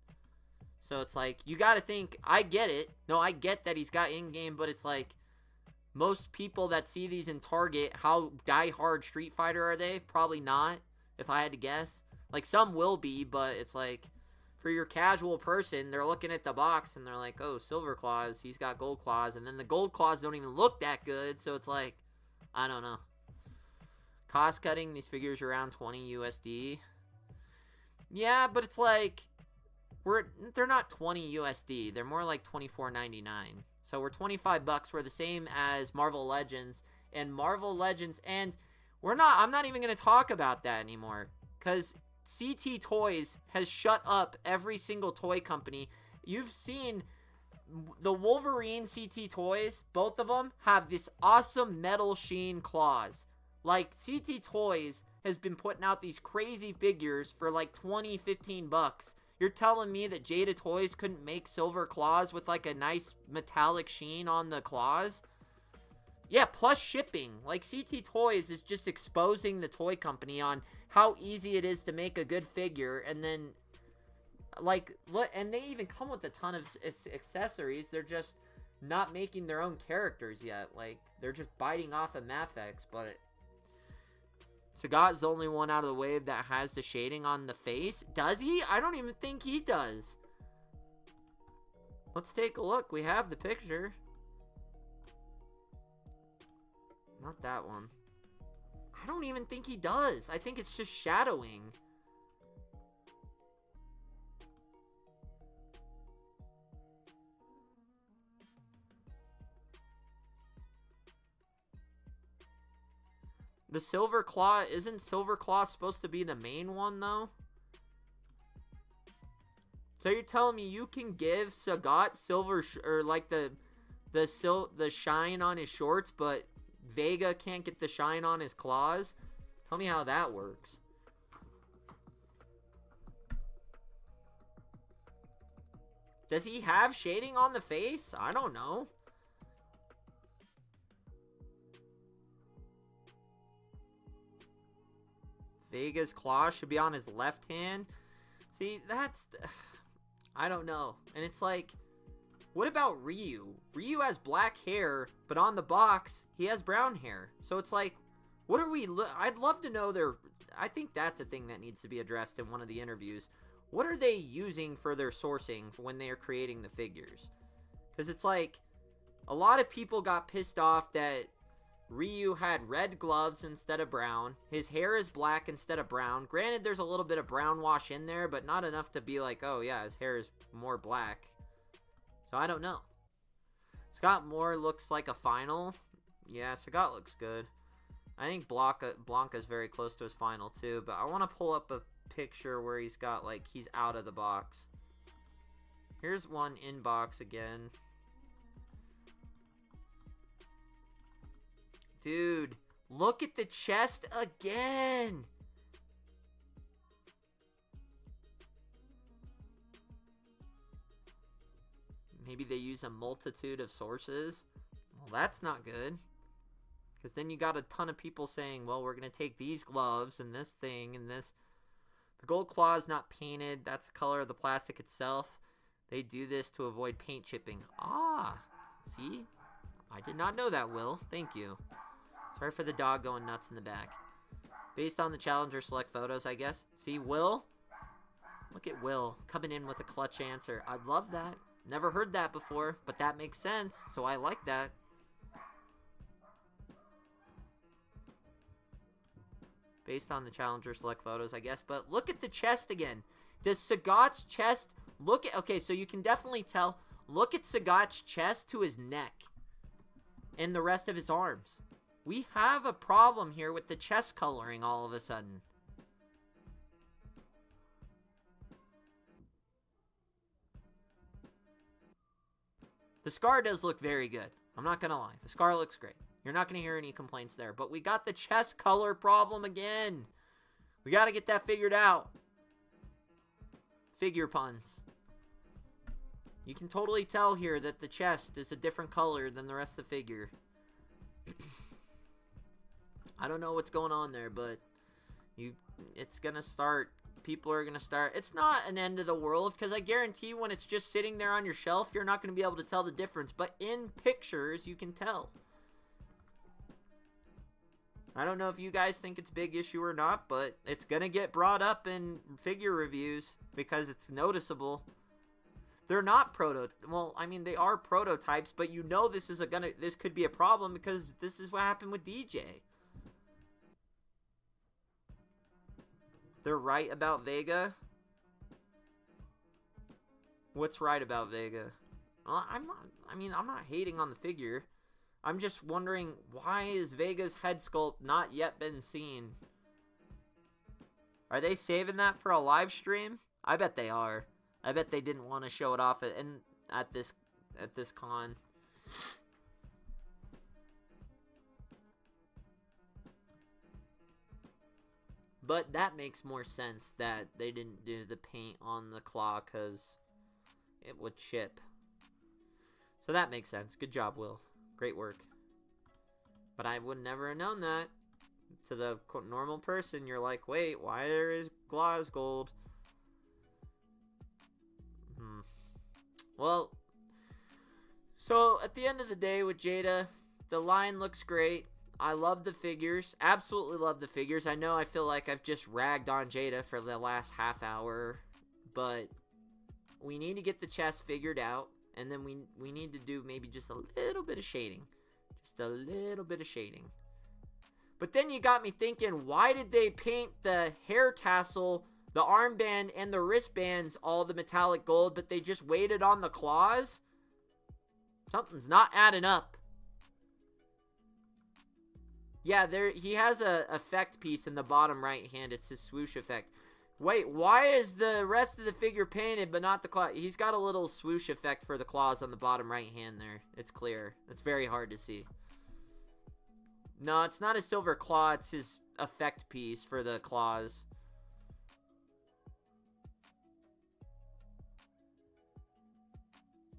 So it's like, you got to think, I get it. No, I get that he's got in-game, but it's like, most people that see these in Target, how die-hard Street Fighter are they? Probably not, if I had to guess. Like, some will be, but it's like, for your casual person, they're looking at the box and they're like, oh, silver claws, he's got gold claws. And then the gold claws don't even look that good, so it's like, I don't know. Cost cutting, these figures are around 20 USD. Yeah, but it's like, they're not 20 USD. They're more like $24.99. So we're 25 bucks. We're the same as Marvel Legends and Marvel Legends. And I'm not even going to talk about that anymore, because CT Toys has shut up every single toy company. You've seen the Wolverine CT Toys, both of them have this awesome metal sheen claws. Like, CT Toys has been putting out these crazy figures for like 20, 15 bucks. You're telling me that Jada Toys couldn't make silver claws with like a nice metallic sheen on the claws? Yeah, plus shipping. Like, CT Toys is just exposing the toy company on how easy it is to make a good figure. And then, like, and they even come with a ton of accessories. They're just not making their own characters yet. Like, they're just biting off of Mafex, but Sagat's the only one out of the wave that has the shading on the face. Does he? I don't even think he does. Let's take a look. We have the picture. Not that one. I don't even think he does. I think it's just shadowing. The silver claw, isn't silver claw supposed to be the main one, though? So you're telling me you can give Sagat silver, or like the shine on his shorts, but Vega can't get the shine on his claws? Tell me how that works. Does he have shading on the face? I don't know. Vega's claw should be on his left hand. See, that's... I don't know. And it's like, what about Ryu? Ryu has black hair, but on the box, he has brown hair. So it's like, what are we... I'd love to know their... I think that's a thing that needs to be addressed in one of the interviews. What are they using for their sourcing when they are creating the figures? Because it's like, a lot of people got pissed off that Ryu had red gloves instead of brown. His hair is black instead of brown. Granted, there's a little bit of brown wash in there, but not enough to be like, oh yeah, his hair is more black. So I don't know. Scott Moore looks like a final. Yeah, Sagat looks good. I think Blanka's very close to his final too, but I want to pull up a picture where he's got, like, he's out of the box. Here's one in box again. Dude, look at the chest again. Maybe they use a multitude of sources. Well, that's not good. Because then you got a ton of people saying, well, we're going to take these gloves and this thing and this. The gold claw is not painted. That's the color of the plastic itself. They do this to avoid paint chipping. Ah, see? I did not know that, Will. Thank you. Sorry for the dog going nuts in the back. Based on the Challenger Select photos, I guess. See, Will? Look at Will coming in with a clutch answer. I love that. Never heard that before, but that makes sense, so I like that. Based on the Challenger Select photos, I guess. But look at the chest again. Does Sagat's chest look at... Okay, so you can definitely tell. Look at Sagat's chest to his neck. And the rest of his arms. We have a problem here with the chest coloring all of a sudden. The scar does look very good. I'm not going to lie. The scar looks great. You're not going to hear any complaints there. But we got the chest color problem again. We got to get that figured out. Figure puns. You can totally tell here that the chest is a different color than the rest of the figure. I don't know what's going on there, but it's going to start. People are going to start. It's not an end of the world, because I guarantee when it's just sitting there on your shelf, you're not going to be able to tell the difference. But in pictures, you can tell. I don't know if you guys think it's a big issue or not, but it's going to get brought up in figure reviews because it's noticeable. They're not well, I mean, they are prototypes, but you know this could be a problem because this is what happened with DJ. They're right about Vega. What's right about Vega? Well, I'm not hating on the figure. I'm just wondering, why is Vega's head sculpt not yet been seen? Are they saving that for a live stream? I bet they are. I bet they didn't want to show it off at this con. But that makes more sense that they didn't do the paint on the claw because it would chip. So that makes sense. Good job, Will. Great work. But I would never have known that. To the normal person, you're like, wait, why are his claws gold? Well, so at the end of the day with Jada, the line looks great. I love the figures. Absolutely love the figures. I know I feel like I've just ragged on Jada for the last half hour, but we need to get the chest figured out, and then we need to do maybe just a little bit of shading. Just a little bit of shading. But then you got me thinking, why did they paint the hair tassel, the armband, and the wristbands all the metallic gold, but they just waited on the claws? Something's not adding up. Yeah, he has a effect piece in the bottom right hand. It's his swoosh effect. Wait, why is the rest of the figure painted but not the claw? He's got a little swoosh effect for the claws on the bottom right hand there. It's clear. It's very hard to see. No, it's not a silver claw. It's his effect piece for the claws.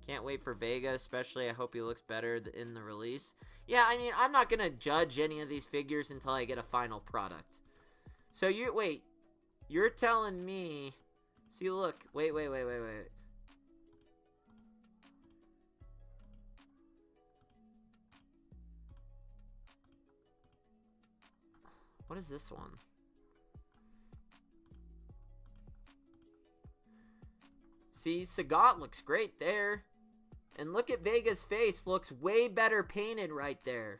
Can't wait for Vega, especially. I hope he looks better in the release. Yeah, I mean, I'm not going to judge any of these figures until I get a final product. So, wait. You're telling me... See, look. Wait. What is this one? See, Sagat looks great there. And look at Vega's face. Looks way better painted right there.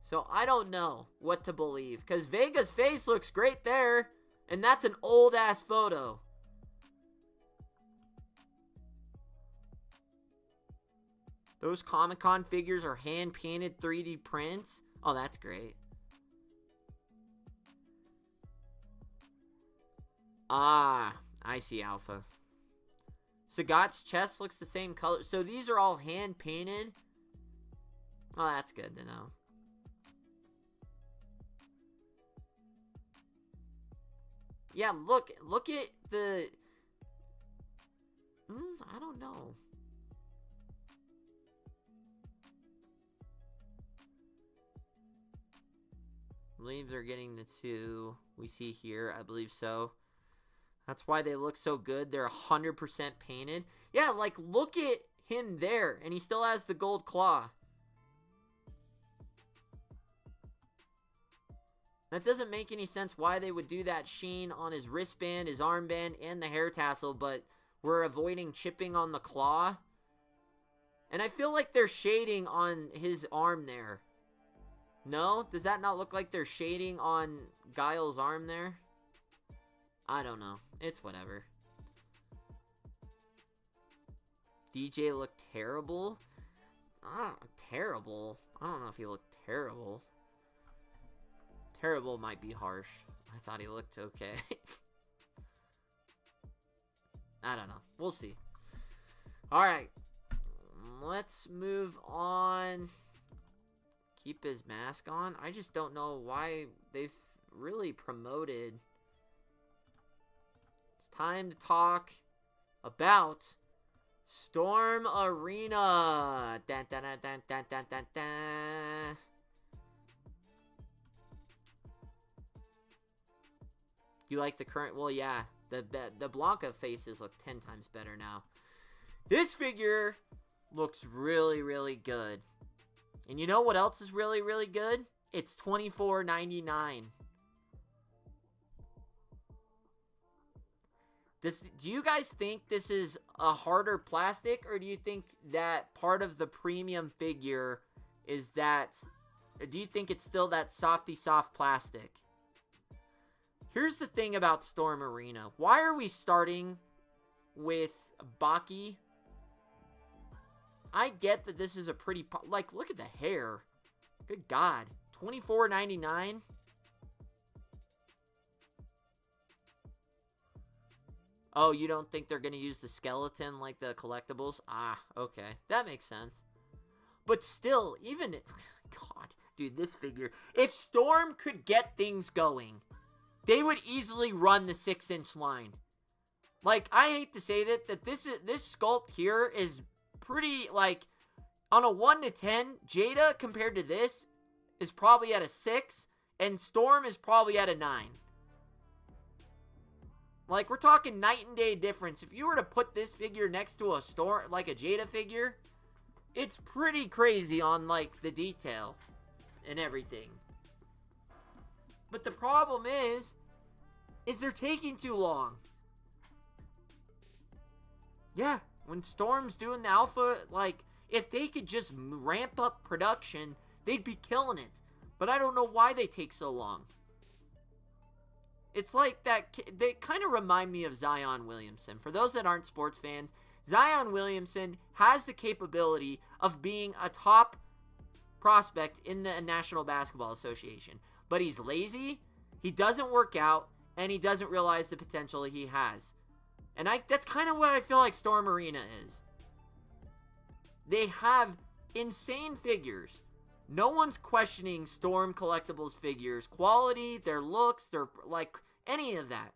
So I don't know what to believe. Because Vega's face looks great there. And that's an old-ass photo. Those Comic-Con figures are hand-painted 3D prints. Oh, that's great. Ah, I see, Alpha. Sagat's chest looks the same color. So these are all hand-painted? Oh, that's good to know. Yeah, look at the... I don't know. believe they're getting the 2 we see here. I believe so. That's why they look so good. They're 100% painted. Yeah, like, look at him there, and he still has the gold claw. That doesn't make any sense why they would do that sheen on his wristband, his armband, and the hair tassel, but we're avoiding chipping on the claw. And I feel like they're shading on his arm there. No? Does that not look like they're shading on Guile's arm there? I don't know. It's whatever. DJ looked terrible? Terrible? I don't know if he looked terrible. Terrible might be harsh. I thought he looked okay. I don't know. We'll see. Alright. Let's move on. Keep his mask on. I just don't know why they've really promoted. It's time to talk about Storm Arena. Dun, dun, dun, dun, dun, dun, dun, dun. You like the current? Well, yeah. The Blanka faces look 10 times better now. This figure looks really, really good. And you know what else is really, really good? It's $24.99. Do you guys think this is a harder plastic, or do you think that part of the premium figure is that, or do you think it's still that softy soft plastic? Here's the thing about Storm Arena. Why are we starting with Baki? I get that this is a pretty, like, look at the hair. Good God. $24.99. Oh, you don't think they're going to use the skeleton like the collectibles? Ah, okay. That makes sense. But still, even, God, dude, this figure. If Storm could get things going, they would easily run the 6-inch line. Like, I hate to say that this sculpt here is pretty, like, on a 1 to 10, Jada compared to this is probably at a 6, and Storm is probably at a 9. Like, we're talking night and day difference. If you were to put this figure next to a Storm, like a Jada figure, it's pretty crazy on, like, the detail and everything. But the problem is they're taking too long. Yeah, when Storm's doing the alpha, like, if they could just ramp up production, they'd be killing it. But I don't know why they take so long. It's like that, they kind of remind me of Zion Williamson. For those that aren't sports fans, Zion Williamson has the capability of being a top prospect in the National Basketball Association. But he's lazy, he doesn't work out, and he doesn't realize the potential he has. And that's kind of what I feel like Storm Arena is. They have insane figures. No one's questioning Storm Collectibles figures' quality, their looks, their, like, any of that.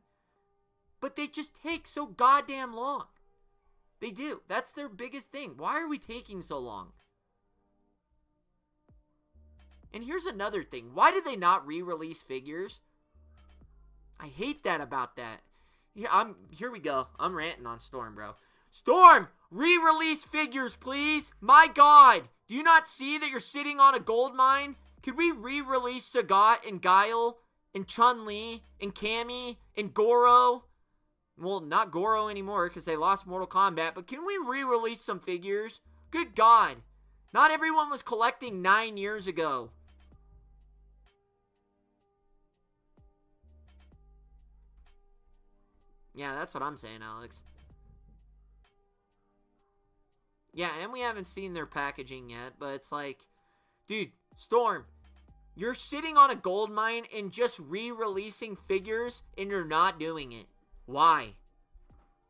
But they just take so goddamn long. They do. That's their biggest thing. Why are we taking so long? And here's another thing. Why did they not re-release figures? I hate that about that. Here we go. I'm ranting on Storm, bro. Storm! Re-release figures, please! My God! Do you not see that you're sitting on a gold mine? Could we re-release Sagat and Guile and Chun-Li and Cammy and Goro? Well, not Goro anymore because they lost Mortal Kombat, but can we re-release some figures? Good God. Not everyone was collecting 9 years ago. Yeah, that's what I'm saying, Alex. Yeah, and we haven't seen their packaging yet, but it's like, dude, Storm, you're sitting on a gold mine and just re-releasing figures, and you're not doing it. Why?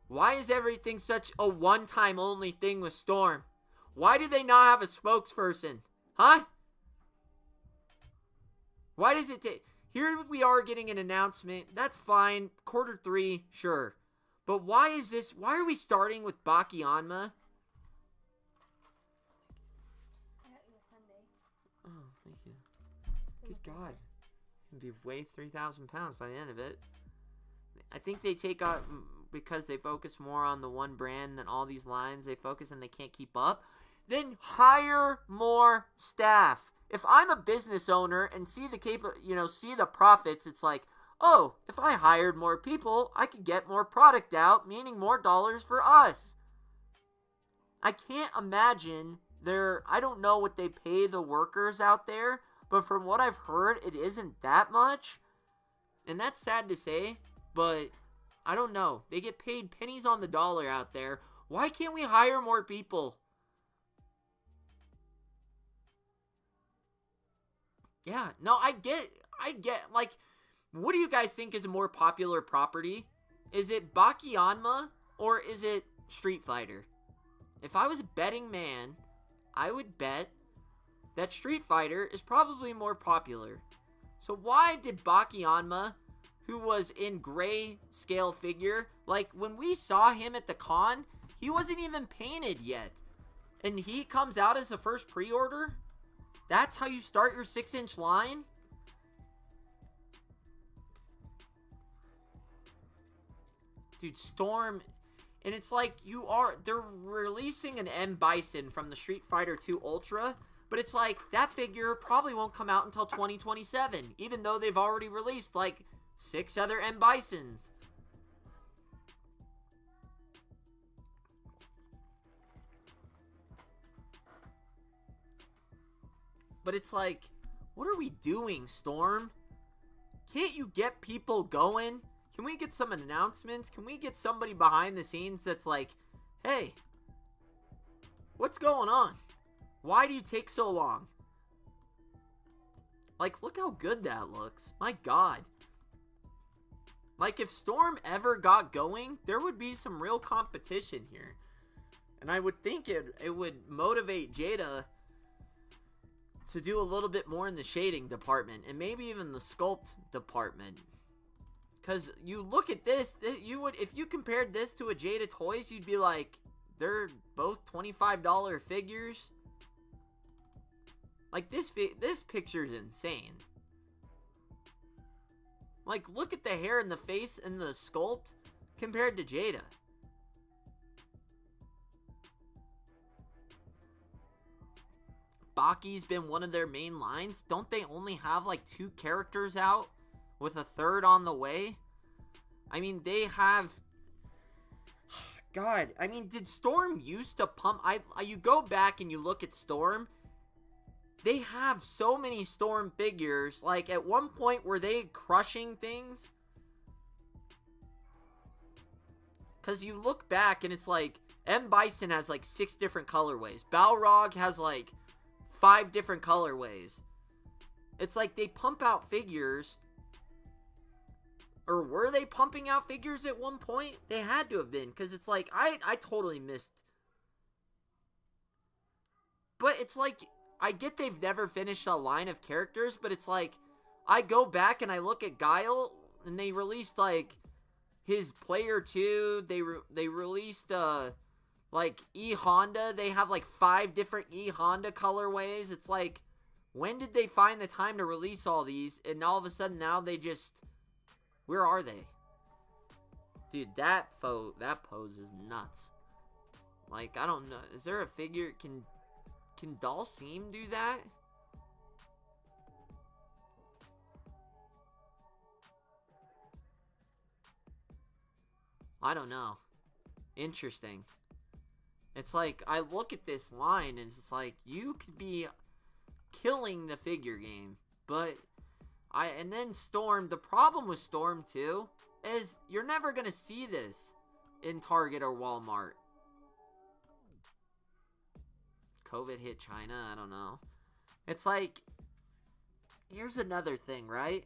Why is everything such a one-time only thing with Storm? Why do they not have a spokesperson? Huh? Why does it take... Here we are getting an announcement. That's fine. Quarter 3, sure. But why is this... Why are we starting with Baki Hanma? Oh, thank you. Good God. It'd weigh 3,000 pounds by the end of it. I think they take out, because they focus more on the one brand than all these lines, they focus and they can't keep up. Then hire more staff. If I'm a business owner and see the profits, it's like, oh, if I hired more people, I could get more product out, meaning more dollars for us. I can't imagine I don't know what they pay the workers out there, but from what I've heard, it isn't that much. And that's sad to say, but I don't know. They get paid pennies on the dollar out there. Why can't we hire more people? Yeah, no, I get, like, what do you guys think is a more popular property? Is it Bakuyanma or is it Street Fighter? If I was a betting man, I would bet that Street Fighter is probably more popular. So why did Bakuyanma, who was in gray scale figure, like when we saw him at the con, he wasn't even painted yet. And he comes out as the first pre-order? That's how you start your 6-inch line? Dude, Storm, and it's like they're releasing an M Bison from the Street Fighter 2 Ultra, but it's like that figure probably won't come out until 2027, even though they've already released like 6 other M Bisons. But it's like, what are we doing, Storm? Can't you get people going? Can we get some announcements? Can we get somebody behind the scenes that's like, hey, what's going on? Why do you take so long? Like, look how good that looks. My God. Like, if Storm ever got going, there would be some real competition here. And I would think it would motivate Jada to do a little bit more in the shading department and maybe even the sculpt department. Because you look at this, if you compared this to a Jada Toys, you'd be like, they're both $25 figures. Like, this picture's insane. Like, look at the hair and the face and the sculpt compared to Jada. Baki's been one of their main lines. Don't they only have like 2 characters out with a 3rd on the way? I mean, they have... God, I mean, did Storm used to pump... You go back and you look at Storm, they have so many Storm figures. Like, at one point, were they crushing things? Because you look back and it's like, M. Bison has like 6 different colorways. Balrog has like 5 different colorways. It's like they pump out figures. Or were they pumping out figures at one point? They had to have been, because it's like, I totally missed. But it's like, I get they've never finished a line of characters, but it's like, I go back and I look at Guile, and they released like his Player 2, they released like E-Honda, they have like 5 different E-Honda colorways. It's like, when did they find the time to release all these, and all of a sudden now they just... Where are they? Dude, that pose is nuts. Like, I don't know. Is there a figure... Can Dalsim do that? I don't know. Interesting. It's like, I look at this line and it's like, you could be killing the figure game, but... And then Storm, the problem with Storm too, is you're never going to see this in Target or Walmart. COVID hit China, I don't know. It's like, here's another thing, right?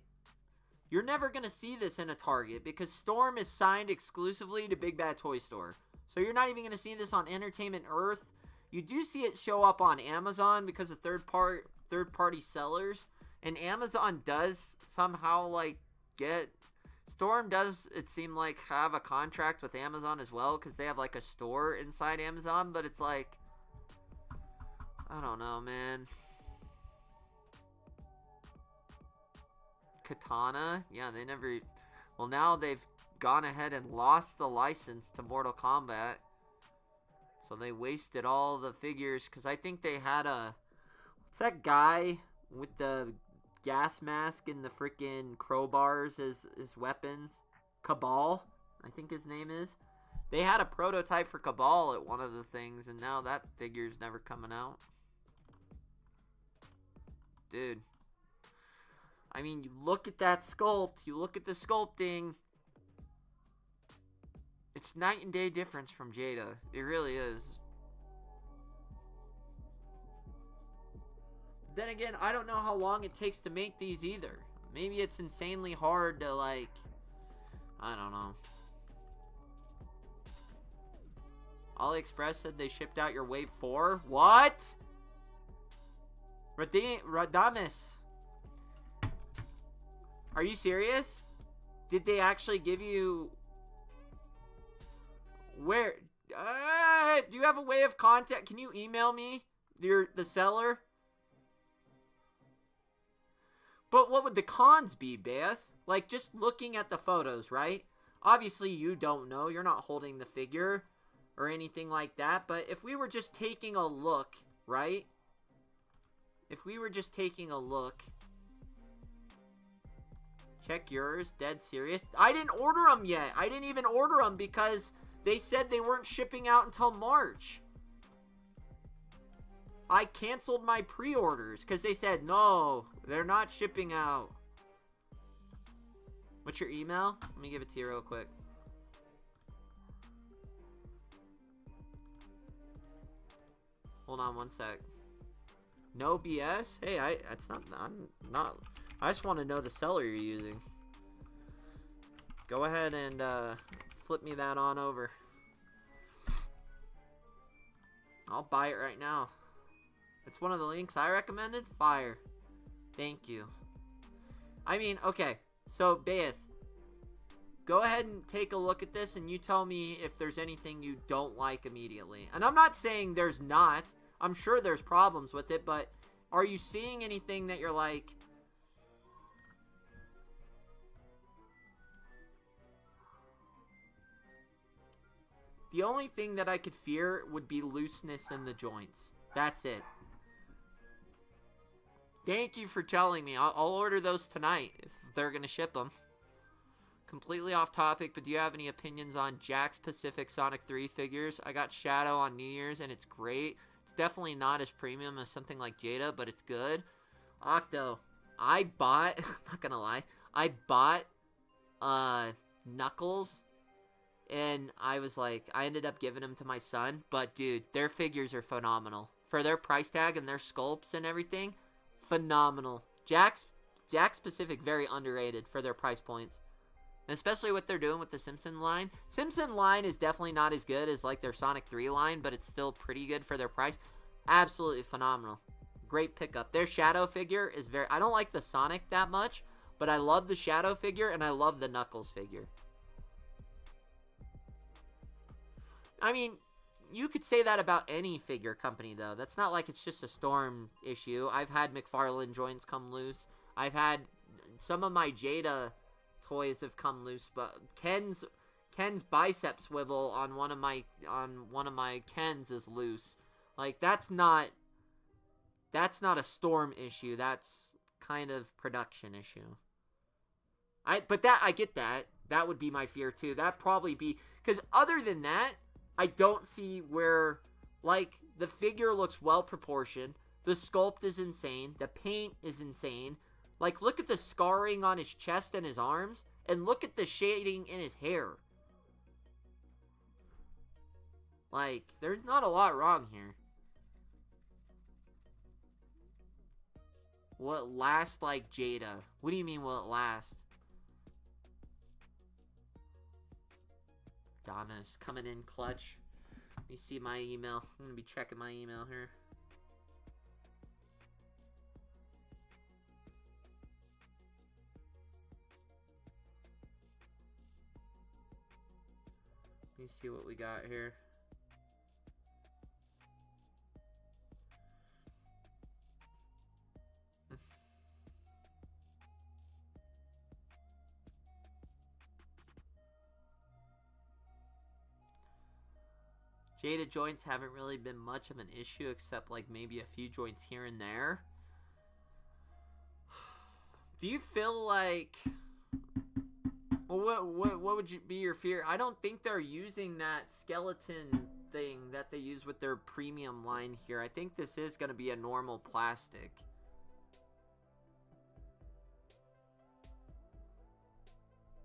You're never going to see this in a Target because Storm is signed exclusively to Big Bad Toy Store. So you're not even going to see this on Entertainment Earth. You do see it show up on Amazon because of third-party sellers. And Amazon does somehow, like, Storm does, it seem like, have a contract with Amazon as well, because they have, like, a store inside Amazon, but it's like, I don't know, man. Katana. Yeah, they never... Well, now they've gone ahead and lost the license to Mortal Kombat. So they wasted all the figures. Because I think they had a... What's that guy with the gas mask and the freaking crowbars as weapons? Cabal, I think his name is. They had a prototype for Cabal at one of the things, and now that figure's never coming out. Dude. I mean, you look at that sculpt, you look at the sculpting. It's night and day difference from Jada. It really is. Then again, I don't know how long it takes to make these either. Maybe it's insanely hard to, like, I don't know. AliExpress said they shipped out your Wave 4? What? Radamus. Are you serious? Did they actually give you... Where? Do you have a way of contact? Can you email me? The seller? But what would the cons be, Beth? Like, just looking at the photos, right? Obviously, you don't know. You're not holding the figure or anything like that. But if we were just taking a look, right? If we were just taking a look. Check yours. Dead serious. I didn't order them yet. I didn't even order them because they said they weren't shipping out until March. I canceled my pre-orders because they said, no, they're not shipping out. What's your email? Let me give it to you real quick. Hold on one sec. No BS? Hey, I'm not, I just want to know the seller you're using. Go ahead and flip me that on over. I'll buy it right now. It's one of the links I recommended. Fire. Thank you. I mean, okay. So, Beth, go ahead and take a look at this and you tell me if there's anything you don't like immediately. And I'm not saying there's not. I'm sure there's problems with it, but are you seeing anything that you're like... The only thing that I could fear would be looseness in the joints. That's it. Thank you for telling me. I'll order those tonight if they're going to ship them. Completely off topic, but do you have any opinions on Jakks Pacific Sonic 3 figures? I got Shadow on New Year's and it's great. It's definitely not as premium as something like Jada, but it's good. Octo, I bought, I'm not going to lie, I bought Knuckles. And I was like, I ended up giving them to my son. But, dude, their figures are phenomenal. For their price tag and their sculpts and everything, phenomenal. Jakks Pacific, very underrated for their price points. And especially what they're doing with the Simpson line. Simpson line is definitely not as good as, like, their Sonic 3 line, but it's still pretty good for their price. Absolutely phenomenal. Great pickup. Their Shadow figure is very... I don't like the Sonic that much, but I love the Shadow figure, and I love the Knuckles figure. I mean, you could say that about any figure company, though. That's not like it's just a Storm issue. I've had McFarlane joints come loose. I've had some of my Jada toys have come loose, but Ken's bicep swivel on one of my Kens is loose. Like that's not a Storm issue. That's kind of production issue. I get that. That would be my fear too. That'd probably be because other than that, I don't see where, like, the figure looks well proportioned. The sculpt is insane. The paint is insane. Like, look at the scarring on his chest and his arms. And look at the shading in his hair. Like, there's not a lot wrong here. Will it last like Jada? What do you mean, will it last? Donna's coming in clutch. Let me see my email. I'm going to be checking my email here. Let me see what we got here. Jada joints haven't really been much of an issue, except like maybe a few joints here and there. Do you feel like... Well, what would be your fear? I don't think they're using that skeleton thing that they use with their premium line here. I think this is going to be a normal plastic.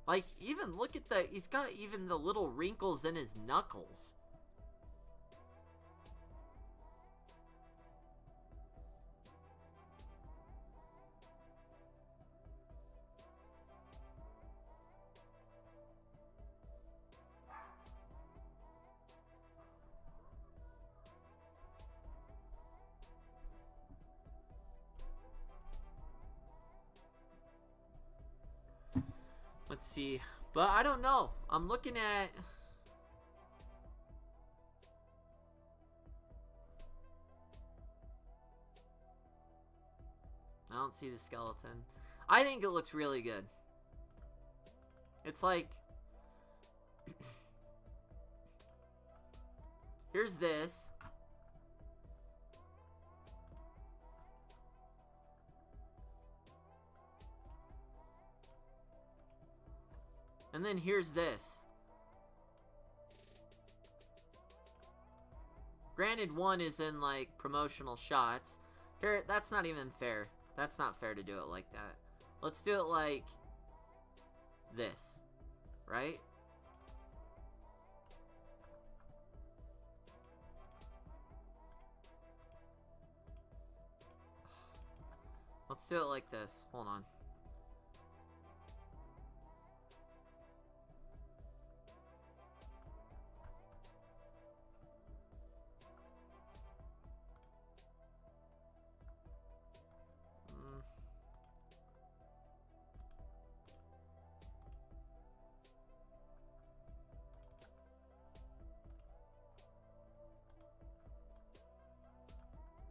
Like, even look at the... He's got even the little wrinkles in his knuckles. Let's see. But I don't know. I'm looking at... I don't see the skeleton. I think it looks really good. It's like... Here's this. And then here's this. Granted, one is in, like, promotional shots. Here, that's not even fair. That's not fair to do it like that. Let's do it like this, right? Let's do it like this. Hold on.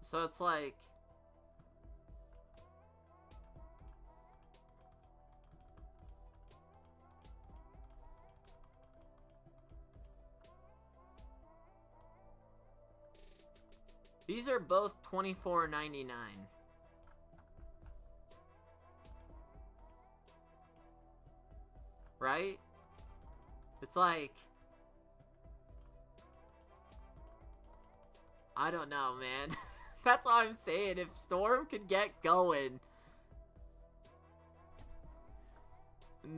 So it's like... These are both $24.99. Right? It's like... I don't know, man. That's all I'm saying. If Storm could get going.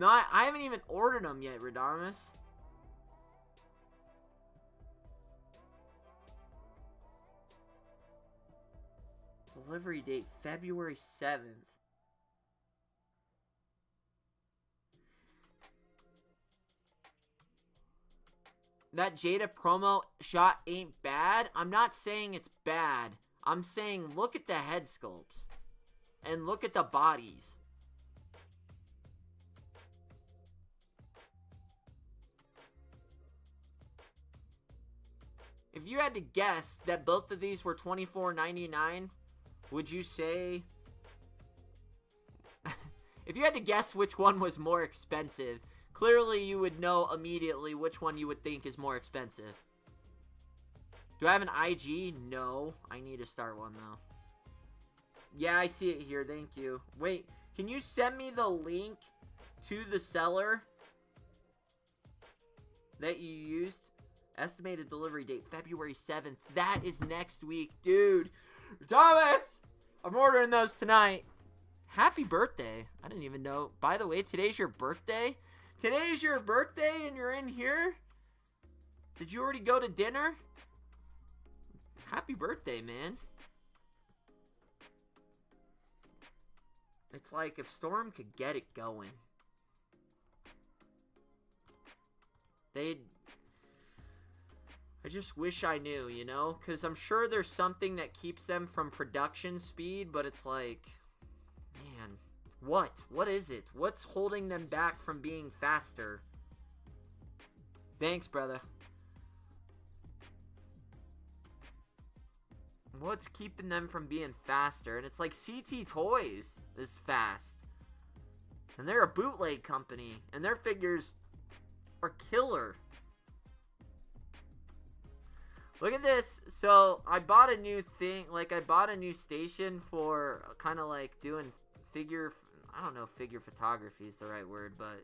I haven't even ordered them yet, Redarmus. Delivery date, February 7th. That Jada promo shot ain't bad. I'm not saying it's bad. I'm saying look at the head sculpts. And look at the bodies. If you had to guess that both of these were $24.99, would you say... If you had to guess which one was more expensive, clearly you would know immediately which one you would think is more expensive. Do I have an IG? No. I need to start one, though. Yeah, I see it here. Thank you. Wait, can you send me the link to the seller that you used? Estimated delivery date, February 7th. That is next week. Dude. Thomas! I'm ordering those tonight. Happy birthday. I didn't even know. By the way, today's your birthday? Today's your birthday and you're in here? Did you already go to dinner? Happy birthday, man. It's like if Storm could get it going. I just wish I knew, you know? Because I'm sure there's something that keeps them from production speed, but it's like, man, what? What is it? What's holding them back from being faster? Thanks, brother. What's keeping them from being faster? And it's like CT Toys is fast. And they're a bootleg company. And their figures are killer. Look at this. So I bought a new thing. Like, I bought a new station for kind of like doing figure. I don't know if figure photography is the right word, but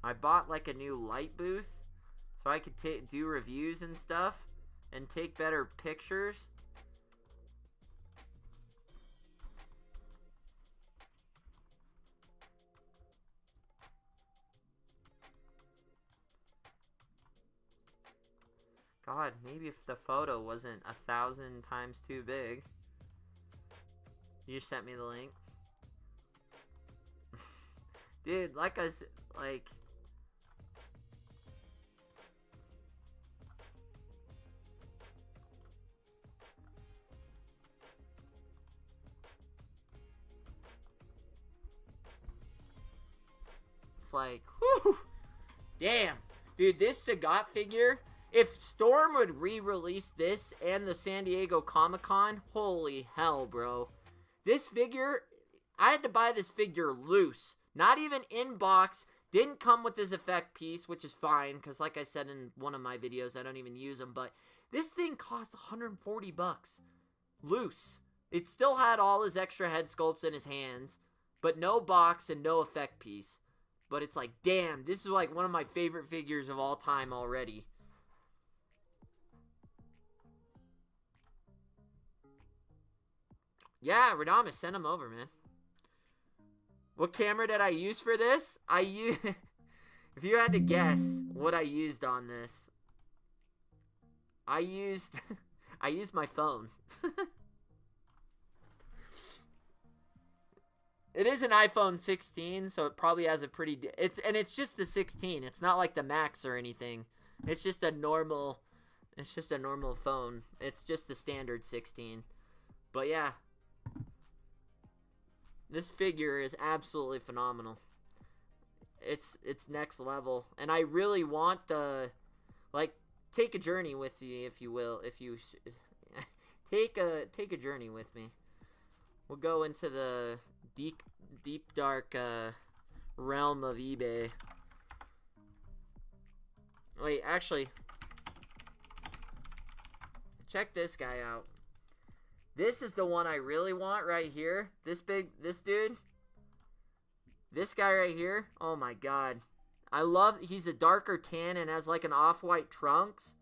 I bought like a new light booth so I could do reviews and stuff and take better pictures. God, maybe if the photo wasn't 1,000 times too big. You just sent me the link. Dude, like I said, like... It's like, whew! Damn! Dude, this SAGAT figure... If Storm would re-release this and the San Diego Comic-Con, holy hell, bro. This figure, I had to buy this figure loose. Not even in box. Didn't come with this effect piece, which is fine, because like I said in one of my videos, I don't even use them. But this thing cost 140 bucks. Loose. It still had all his extra head sculpts in his hands, but no box and no effect piece. But it's like, damn, this is like one of my favorite figures of all time already. Yeah, Radamus, send them over, man. What camera did I use for this? If you had to guess what I used on this, I used my phone. It is an iPhone 16, so it probably has a pretty... It's just the 16. It's not like the Max or anything. It's just a normal phone. It's just the standard 16. But yeah. This figure is absolutely phenomenal. It's next level. And I really want the... Like, take a journey with me, if you will. If you... take a journey with me. We'll go into the deep dark realm of eBay. Wait, actually, check this guy out. This is the one I really want right here. This dude. This guy right here. Oh my god. He's a darker tan and has like an off-white trunks.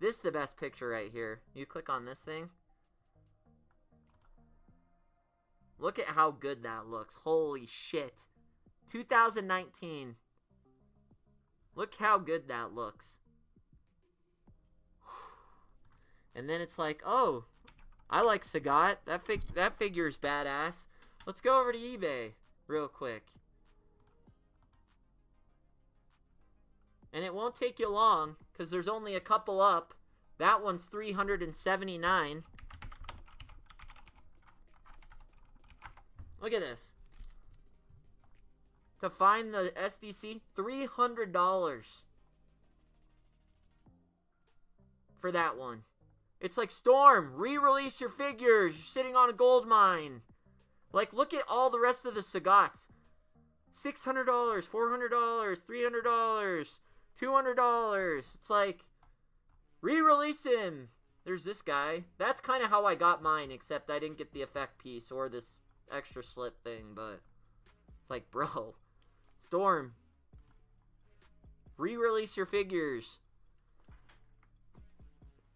This is the best picture right here. You click on this thing. Look at how good that looks. Holy shit. 2019. Look how good that looks. And then it's like, oh, I like Sagat. That figure is badass. Let's go over to eBay real quick. And it won't take you long, because there's only a couple up. That one's $379. Look at this. To find the SDC, $300 for that one. It's like, Storm, re-release your figures. You're sitting on a gold mine. Like, look at all the rest of the Sagats. $600, $400, $300, $200. It's like, re-release him. There's this guy. That's kind of how I got mine, except I didn't get the effect piece or this extra slip thing, but it's like, bro, Storm, re-release your figures.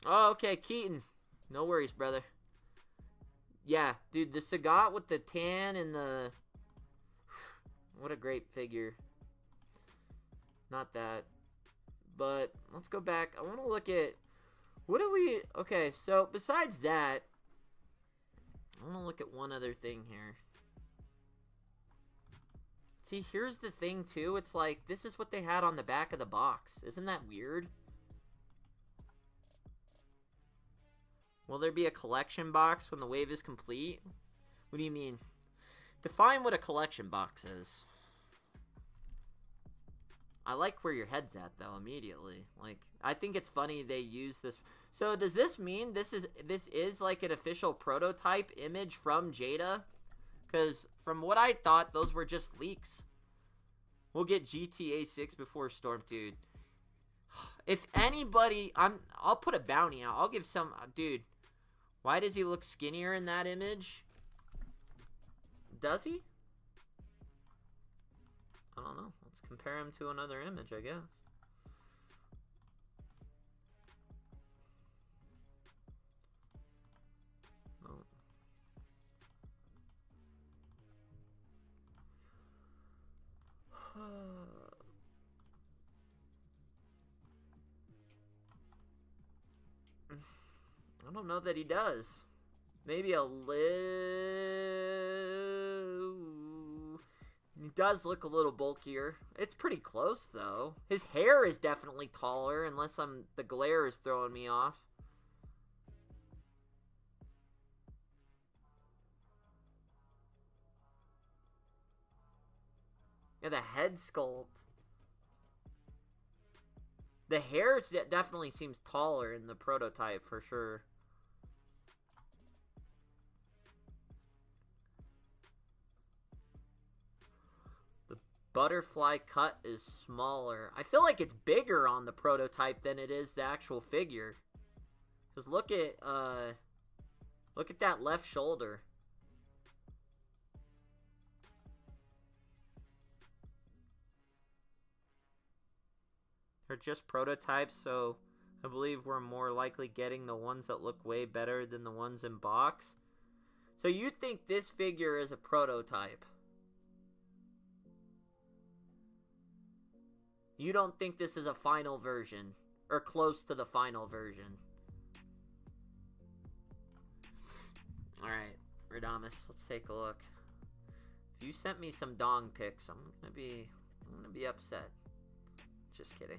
Oh, okay, Keaton. No worries, brother. Yeah, dude, the Sagat with the tan and the... What a great figure. Not that. But, let's go back. I want to look at... What do we... Okay, so, besides that, I want to look at one other thing here. See, here's the thing, too. It's like, this is what they had on the back of the box. Isn't that weird? Will there be a collection box when the wave is complete? What do you mean? Define what a collection box is. I like where your head's at, though, immediately. Like, I think it's funny they use this. So, does this mean this is like an official prototype image from Jada? Because from what I thought, those were just leaks. We'll get GTA 6 before Storm, dude. If anybody, I'll put a bounty out. I'll give some, dude. Why does he look skinnier in that image? Does he? I don't know. Let's compare him to another image, I guess. Oh. I don't know that he does. Maybe a little. He does look a little bulkier. It's pretty close, though. His hair is definitely taller, unless the glare is throwing me off. Yeah, the head sculpt. The hair definitely seems taller in the prototype, for sure. Butterfly cut is smaller. I feel like it's bigger on the prototype than it is the actual figure. Cause look at that left shoulder. They're just prototypes, so I believe we're more likely getting the ones that look way better than the ones in box. So you think this figure is a prototype? You don't think this is a final version, or close to the final version? Alright, Radamus, let's take a look. If you sent me some dong pics, I'm gonna be upset. Just kidding.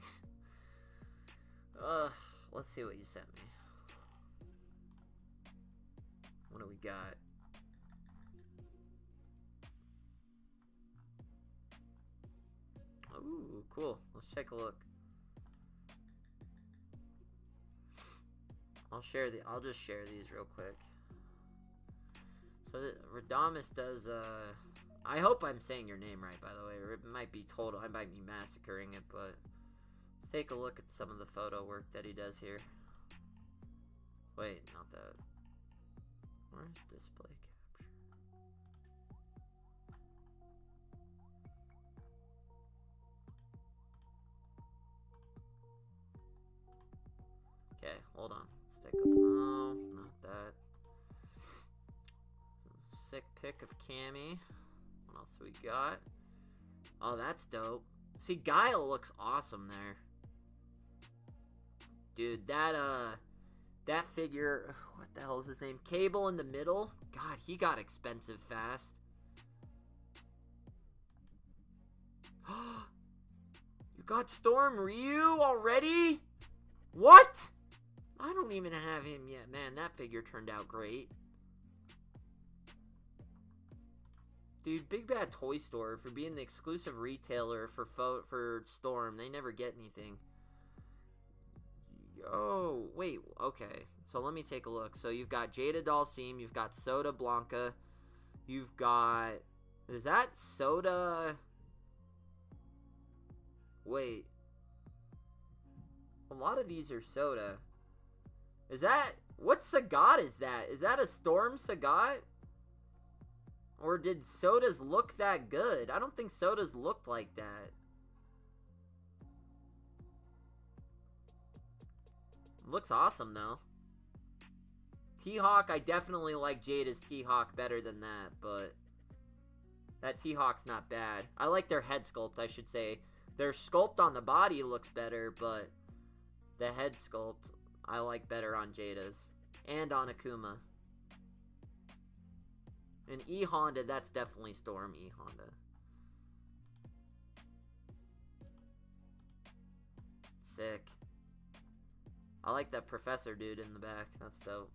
Let's see what you sent me. What do we got? Ooh, cool. Let's take a look. I'll just share these real quick. So Radamus does I hope I'm saying your name right, by the way, or it might be total. I might be massacring it, but let's take a look at some of the photo work that he does here. Wait, not that. Where's display capture? Okay, hold on. Let's take a... No, not that. Sick pic of Cammy. What else we got? Oh, that's dope. See, Guile looks awesome there. Dude, that figure... What the hell is his name? Cable in the middle? God, he got expensive fast. You got Storm Ryu already? What? I don't even have him yet. Man, that figure turned out great. Dude, Big Bad Toy Store, for being the exclusive retailer for Storm, they never get anything. Yo, wait, okay. So let me take a look. So you've got Jada Dalsim, you've got Soda Blanka, you've got... Is that Soda... Wait. A lot of these are Soda. Is that... What Sagat is that? Is that a Storm Sagat? Or did Sodas look that good? I don't think Sodas looked like that. Looks awesome, though. T-Hawk, I definitely like Jada's T-Hawk better than that, but... That T-Hawk's not bad. I like their head sculpt, I should say. Their sculpt on the body looks better, but... The head sculpt, I like better on Jada's. And on AKUMA. And E-Honda, that's definitely Storm E-Honda. Sick. I like that professor dude in the back. That's dope.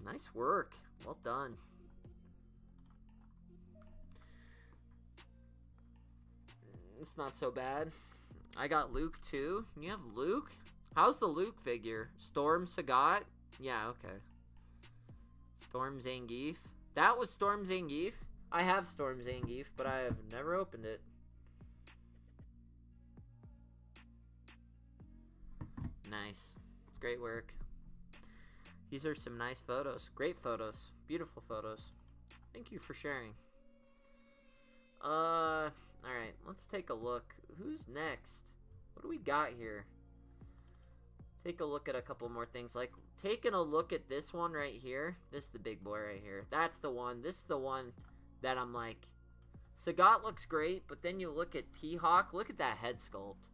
Nice work. Well done. It's not so bad. I got Luke too. You have Luke? How's the Luke figure? Storm Sagat? Yeah, okay. Storm Zangief. That was Storm Zangief? I have Storm Zangief, but I have never opened it. Nice. It's great work. These are some nice photos. Great photos. Beautiful photos. Thank you for sharing. Alright, let's take a look. Who's next? What do we got here? Take a look at a couple more things. Like, taking a look at this one right here. This is the big boy right here. That's the one. This is the one that I'm like, Sagat looks great, but then you look at T-Hawk. Look at that head sculpt.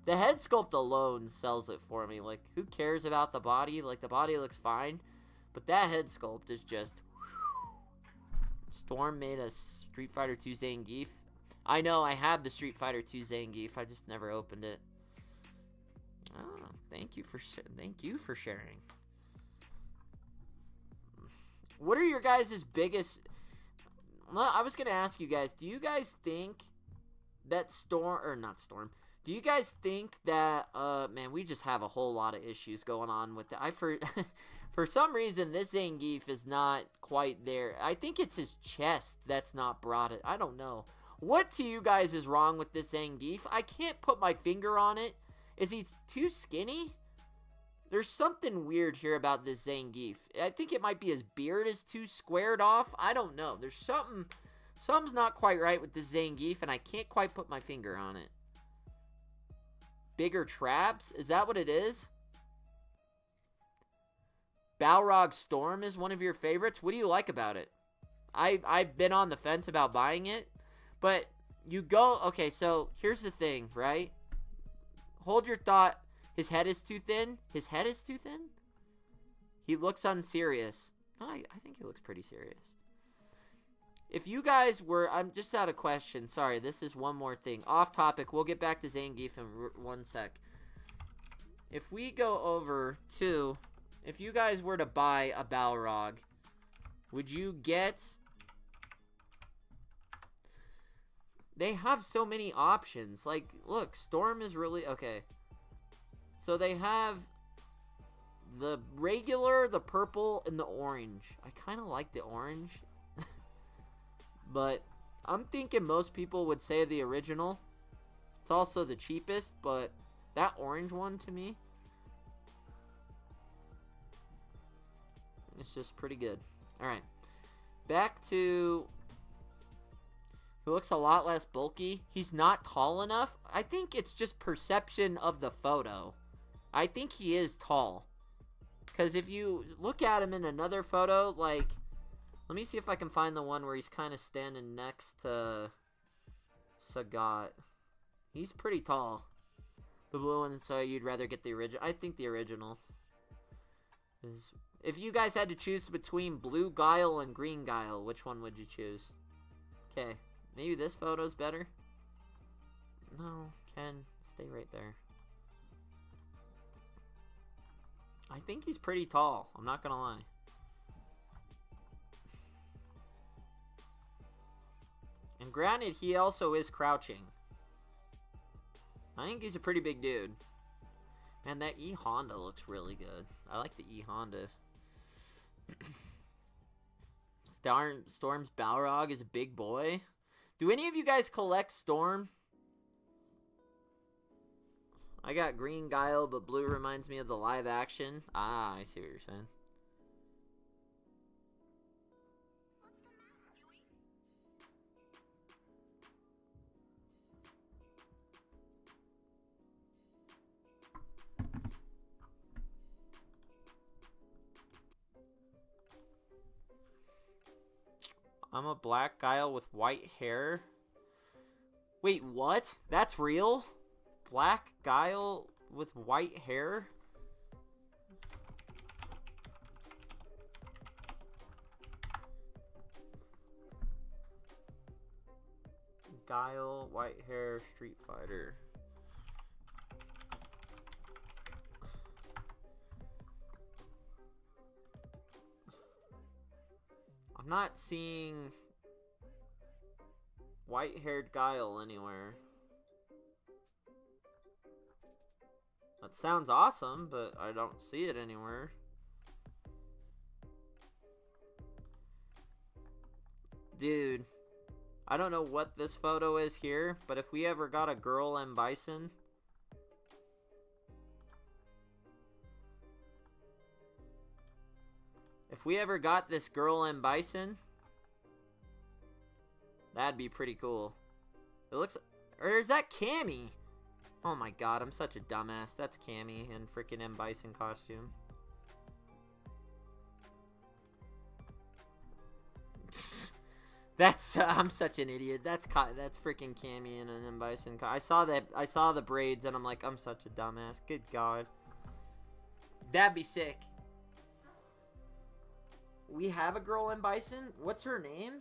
The head sculpt alone sells it for me. Like, who cares about the body? Like, the body looks fine. But that head sculpt is just... Storm made a Street Fighter 2 Zangief. I know, I have the Street Fighter 2 Zangief. I just never opened it. Oh, thank you for sharing. What are your guys' biggest... Well, I was going to ask you guys, do you guys think that Storm... Or not Storm... Do you guys think that, man, we just have a whole lot of issues going on with it. For some reason, this Zangief is not quite there. I think it's his chest that's not brought it. I don't know. What to you guys is wrong with this Zangief? I can't put my finger on it. Is he too skinny? There's something weird here about this Zangief. I think it might be his beard is too squared off. I don't know. There's something's not quite right with this Zangief, and I can't quite put my finger on it. Bigger traps? Is that what it is? Balrog Storm is one of your favorites? What do you like about it? I've been on the fence about buying it. But you go... Okay, so here's the thing, right? Hold your thought. His head is too thin? His head is too thin? He looks unserious. No, I think he looks pretty serious. If you guys were... I'm just out of question. Sorry, this is one more thing. Off topic. We'll get back to Zangief in one sec. If we go over to... If you guys were to buy a Balrog, would you get... They have so many options. Like, look, Storm is really... Okay. So they have the regular, the purple, and the orange. I kind of like the orange. But I'm thinking most people would say the original. It's also the cheapest, but that orange one to me, it's just pretty good. Alright. Back to... He looks a lot less bulky. He's not tall enough. I think it's just perception of the photo. I think he is tall. Because if you look at him in another photo, like... Let me see if I can find the one where he's kind of standing next to Sagat. He's pretty tall. The blue one, so you'd rather get the original. I think the original is... If you guys had to choose between blue Guile and green Guile, which one would you choose? Okay, maybe this photo's better. No, Ken, stay right there. I think he's pretty tall, I'm not gonna lie. And granted, he also is crouching. I think he's a pretty big dude. And that E-Honda looks really good. I like the E-Honda. Storm's Balrog is a big boy. Do any of you guys collect Storm? I got green Guile, but blue reminds me of the live action. Ah, I see what you're saying. I'm a black Guile with white hair. Wait, what? That's real? Black Guile with white hair? Guile, white hair, Street Fighter. I'm not seeing white-haired Guile anywhere. That sounds awesome, but I don't see it anywhere. Dude, I don't know what this photo is here, but if we ever got a girl M. Bison... If we ever got this girl M. Bison... That'd be pretty cool. It looks... Or is that Cammy? Oh my god, I'm such a dumbass. That's Cammy in freaking M. Bison costume. That's I'm such an idiot. That's freaking Cammy in an M. Bison. I saw the braids and I'm like, I'm such a dumbass. Good god. That'd be sick. We have a girl M. Bison. What's her name?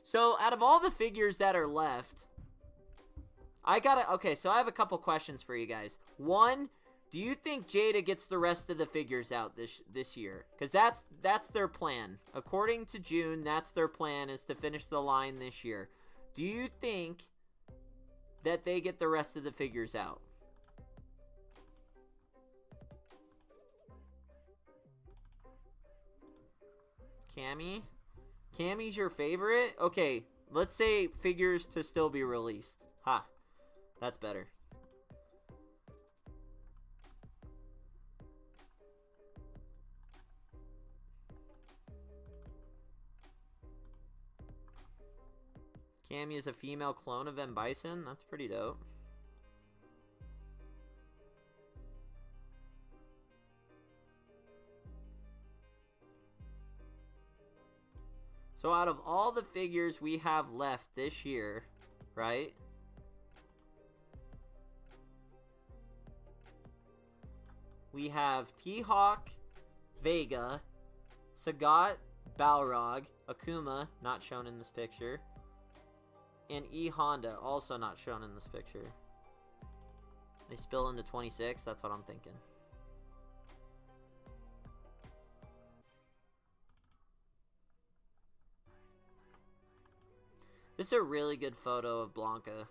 So, out of all the figures that are left, okay, so I have a couple questions for you guys. One, do you think Jada gets the rest of the figures out this year? Because that's their plan. According to June, that's their plan, is to finish the line this year. Do you think that they get the rest of the figures out? Cammy? Cammy's your favorite? Okay, let's say figures to still be released. Ha, that's better. Cammy is a female clone of M. Bison? That's pretty dope. So out of all the figures we have left this year, right? We have T-Hawk, Vega, Sagat, Balrog, AKUMA, not shown in this picture, and E Honda, also not shown in this picture. They spill into 26, that's what I'm thinking. This is a really good photo of Blanka.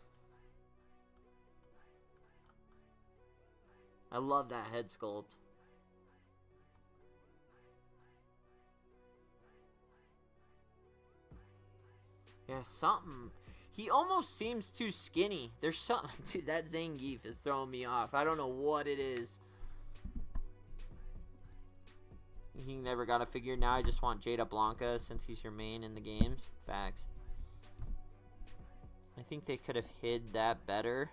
I love that head sculpt. Yeah, something. He almost seems too skinny. There's something. Dude, that Zangief is throwing me off. I don't know what it is. He never got a figure. Now I just want Jada Blanka since he's your main in the games. Facts. I think they could have hid that better.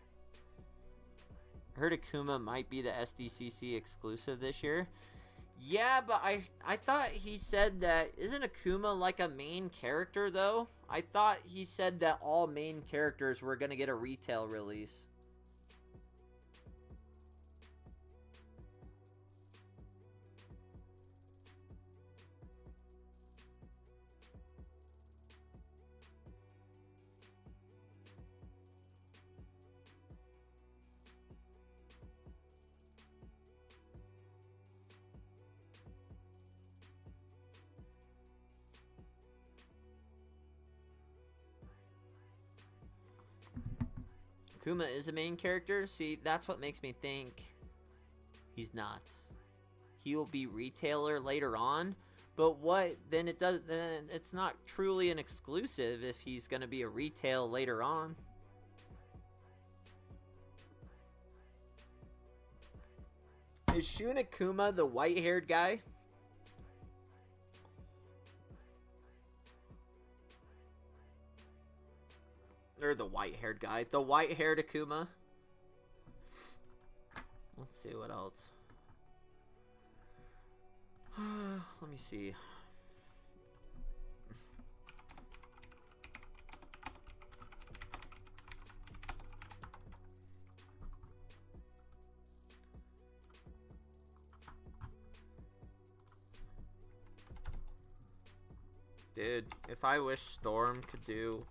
I heard AKUMA might be the SDCC exclusive this year. Yeah, but I thought he said that... Isn't AKUMA like a main character, though? I thought he said that all main characters were going to get a retail release. AKUMA is a main character? See, that's what makes me think he's not. He will be retailer later on, but what, then it's not truly an exclusive if he's going to be a retail later on. Is Shun AKUMA the white-haired guy? Or the white-haired guy. The white-haired AKUMA. Let's see what else. Let me see. Dude, if I wish Storm could do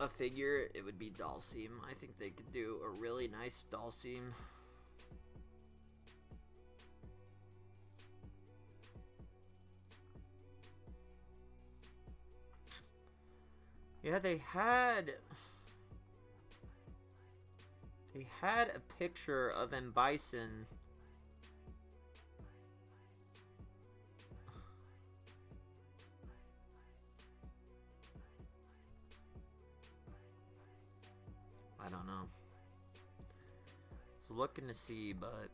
a figure, it would be Dalsim. I think they could do a really nice Dalsim. Yeah, they had a picture of M. Bison looking to see, but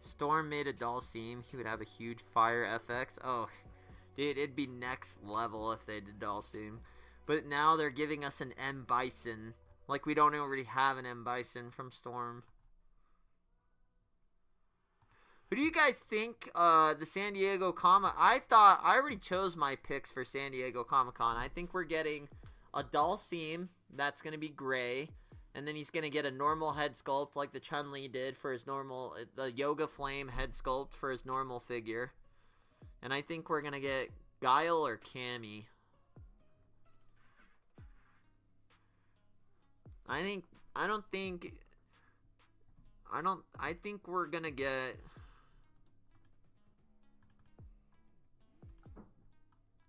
Storm made a Dhalsim. He would have a huge fire FX. Oh, dude, it'd be next level if they did Dhalsim. But now they're giving us an M Bison. Like we don't already have an M Bison from Storm. Who do you guys think the San Diego Comic? I already chose my picks for San Diego Comic-Con. I think we're getting a Dhalsim that's going to be gray. And then he's going to get a normal head sculpt like the Chun-Li did for his normal, the Yoga Flame head sculpt for his normal figure. And I think we're going to get Guile or Cammy. I think we're going to get...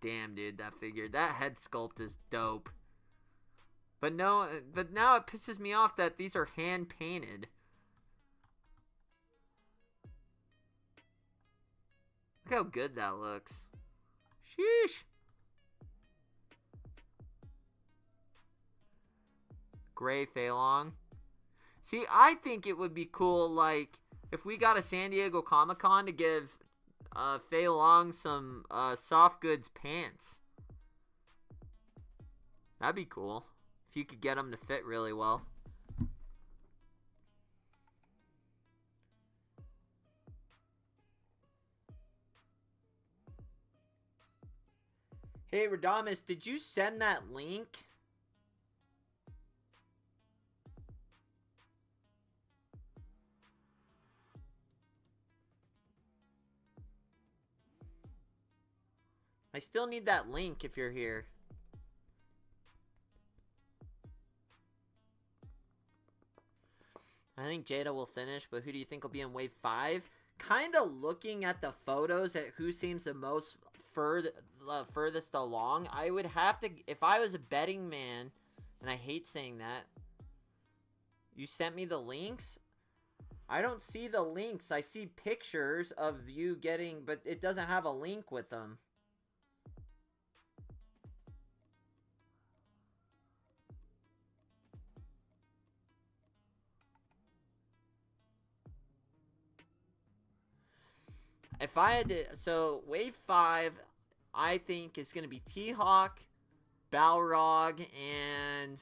Damn, dude, that figure, that head sculpt is dope. But now it pisses me off that these are hand painted. Look how good that looks. Sheesh. Gray Fei Long. See, I think it would be cool, like, if we got a San Diego Comic-Con to give Fei Long some soft goods pants. That'd be cool. If you could get them to fit really well. Hey, Radamus, did you send that link? I still need that link if you're here. I think Jada will finish, but who do you think will be in Wave 5? Kind of looking at the photos at who seems the most furthest along, I would have to, if I was a betting man, and I hate saying that, you sent me the links? I don't see the links. I see pictures of you getting, but it doesn't have a link with them. If I had to, so Wave 5, I think is going to be T-Hawk, Balrog, and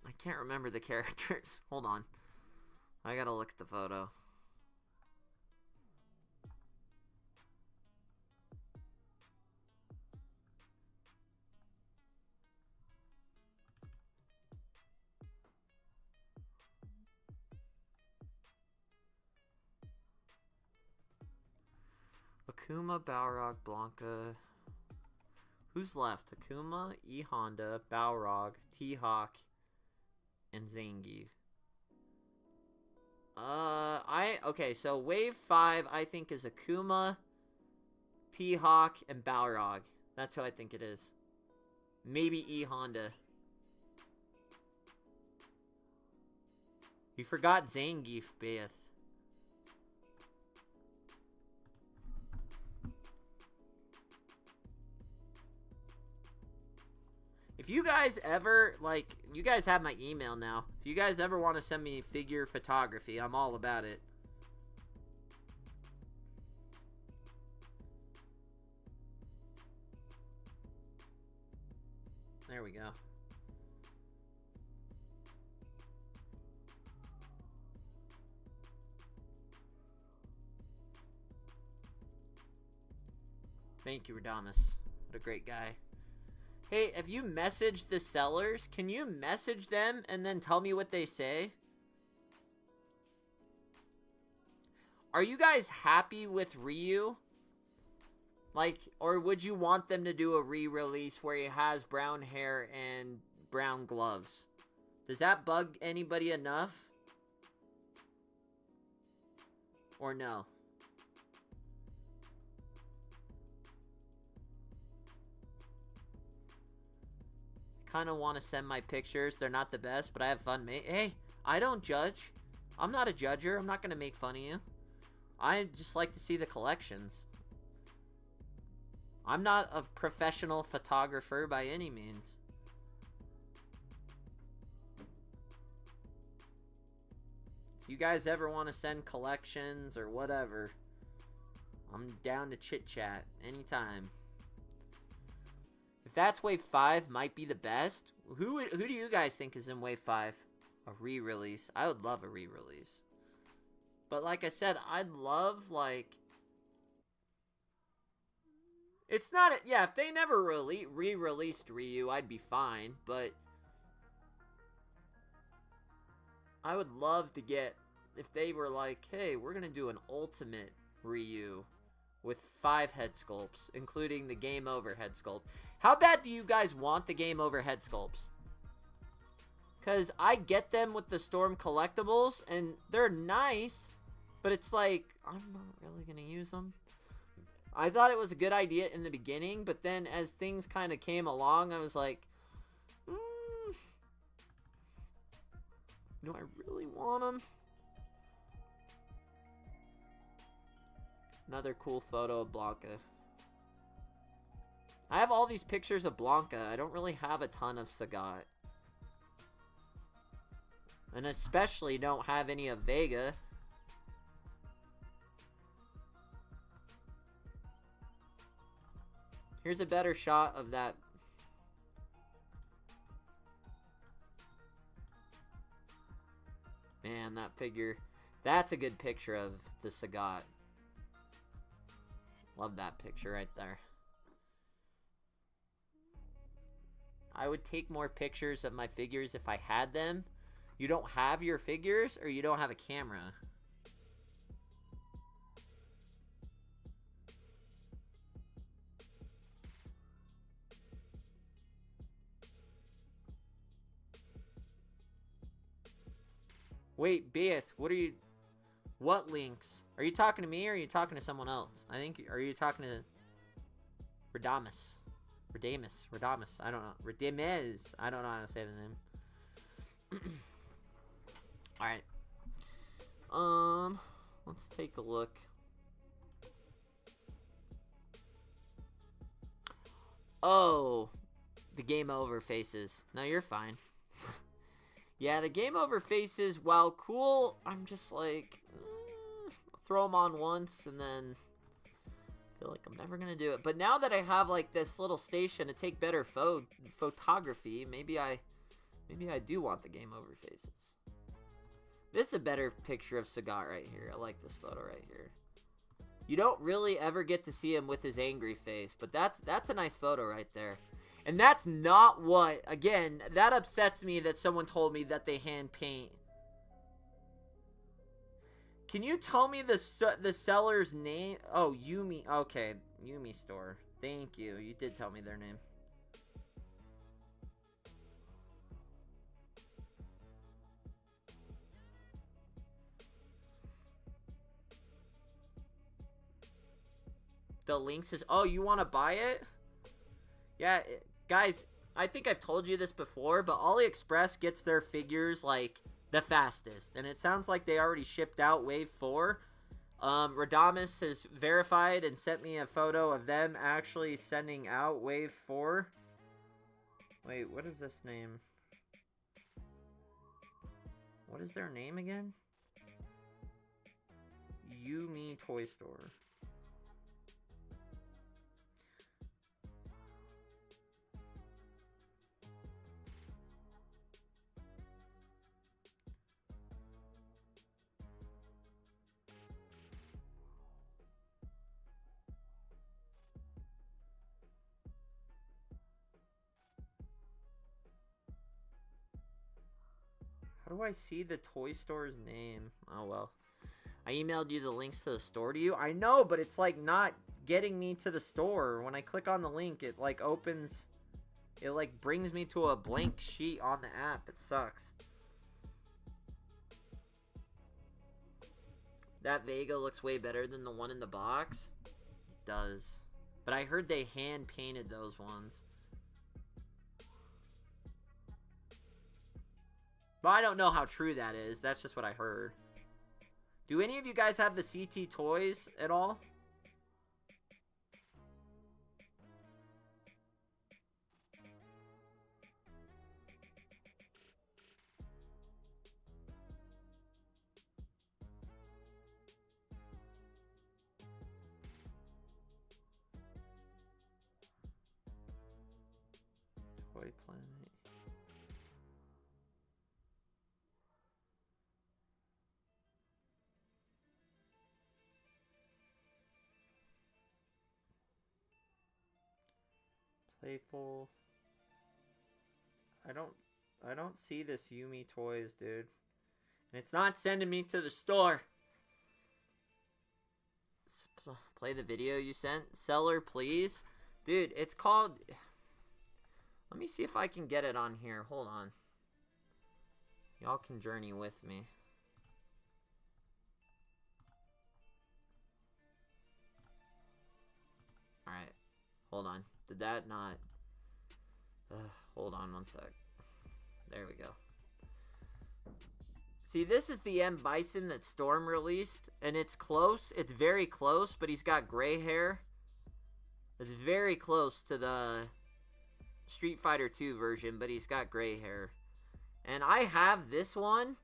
I can't remember the characters. Hold on. I gotta look at the photo. AKUMA, Balrog, Blanka. Who's left? AKUMA, E-Honda, Balrog, T-Hawk, and ZANGIEF. Okay, so Wave 5, I think, is AKUMA, T-Hawk, and Balrog. That's who I think it is. Maybe E-Honda. You forgot ZANGIEF, Beth. If you guys ever, like, you guys have my email now. If you guys ever want to send me figure photography, I'm all about it. There we go. Thank you, Radamus. What a great guy. Hey, have you messaged the sellers? Can you message them and then tell me what they say? Are you guys happy with Ryu? Like, or would you want them to do a re-release where he has brown hair and brown gloves? Does that bug anybody enough? Or no? Kind of want to send my pictures. They're not the best, but I have fun. Hey, I don't judge. I'm not a judger. I'm not going to make fun of you. I just like to see the collections. I'm not a professional photographer by any means. If you guys ever want to send collections or whatever, I'm down to chit chat anytime. If that's Wave 5 might be the best, who do you guys think is in Wave 5? A re-release. I would love a re-release. But like I said, I'd love, like... It's not... Yeah, if they never re-released Ryu, I'd be fine. But... I would love to get... If they were like, hey, we're going to do an ultimate Ryu with 5 head sculpts, including the Game Over head sculpt. How bad do you guys want the Game Over head sculpts? Because I get them with the Storm collectibles, and they're nice, but it's like, I'm not really going to use them. I thought it was a good idea in the beginning, but then as things kind of came along, I was like, do I really want them? Another cool photo of Blanka. I have all these pictures of Blanka. I don't really have a ton of Sagat. And especially don't have any of Vega. Here's a better shot of that. Man, that figure. That's a good picture of the Sagat. Love that picture right there. I would take more pictures of my figures if I had them. You don't have your figures, or you don't have a camera? Wait, Beath, what are you... What links? Are you talking to me, or are you talking to someone else? I think... Are you talking to... Radamus? Radamus. I don't know. Redemez. I don't know how to say the name. Alright. Let's take a look. Oh. The Game Over faces. No, you're fine. Yeah, the Game Over faces, while cool, I'm just like... throw them on once, and then... feel like I'm never gonna do it. But now that I have like this little station to take better photography, maybe I do want the Game Over faces. This is a better picture of Sagat right here. I like this photo right here. You don't really ever get to see him with his angry face, but that's a nice photo right there. And that's not what, again, that upsets me that someone told me that they hand paint. Can you tell me the seller's name? Oh, Yumi. Okay, Yumi store. Thank you. You did tell me their name. The link says, oh, you want to buy it? Yeah, guys, I think I've told you this before, but AliExpress gets their figures, like... the fastest, and it sounds like they already shipped out Wave 4. Radamus has verified and sent me a photo of them actually sending out Wave 4. Wait, what is this name? What is their name again? Yumi Toy Store. How do I see the toy store's name? Oh, well. I emailed you the links to the store to you. I know, but it's, like, not getting me to the store. When I click on the link, it, like, opens... It, like, brings me to a blank sheet on the app. It sucks. That Vega looks way better than the one in the box. It does. But I heard they hand-painted those ones. But I don't know how true that is. That's just what I heard. Do any of you guys have the CT toys at all? Toy Planet. Playful. I don't see this Yumi Toys, dude. And it's not sending me to the store. Play the video you sent. Seller, please. Dude, it's called... Let me see if I can get it on here. Hold on. Y'all can journey with me. Alright. Hold on. Did that not... hold on one sec. There we go. See, this is the M. Bison that Storm released, and it's close. It's very close, but he's got gray hair. It's very close to the Street Fighter 2 version, but he's got gray hair. And I have this one,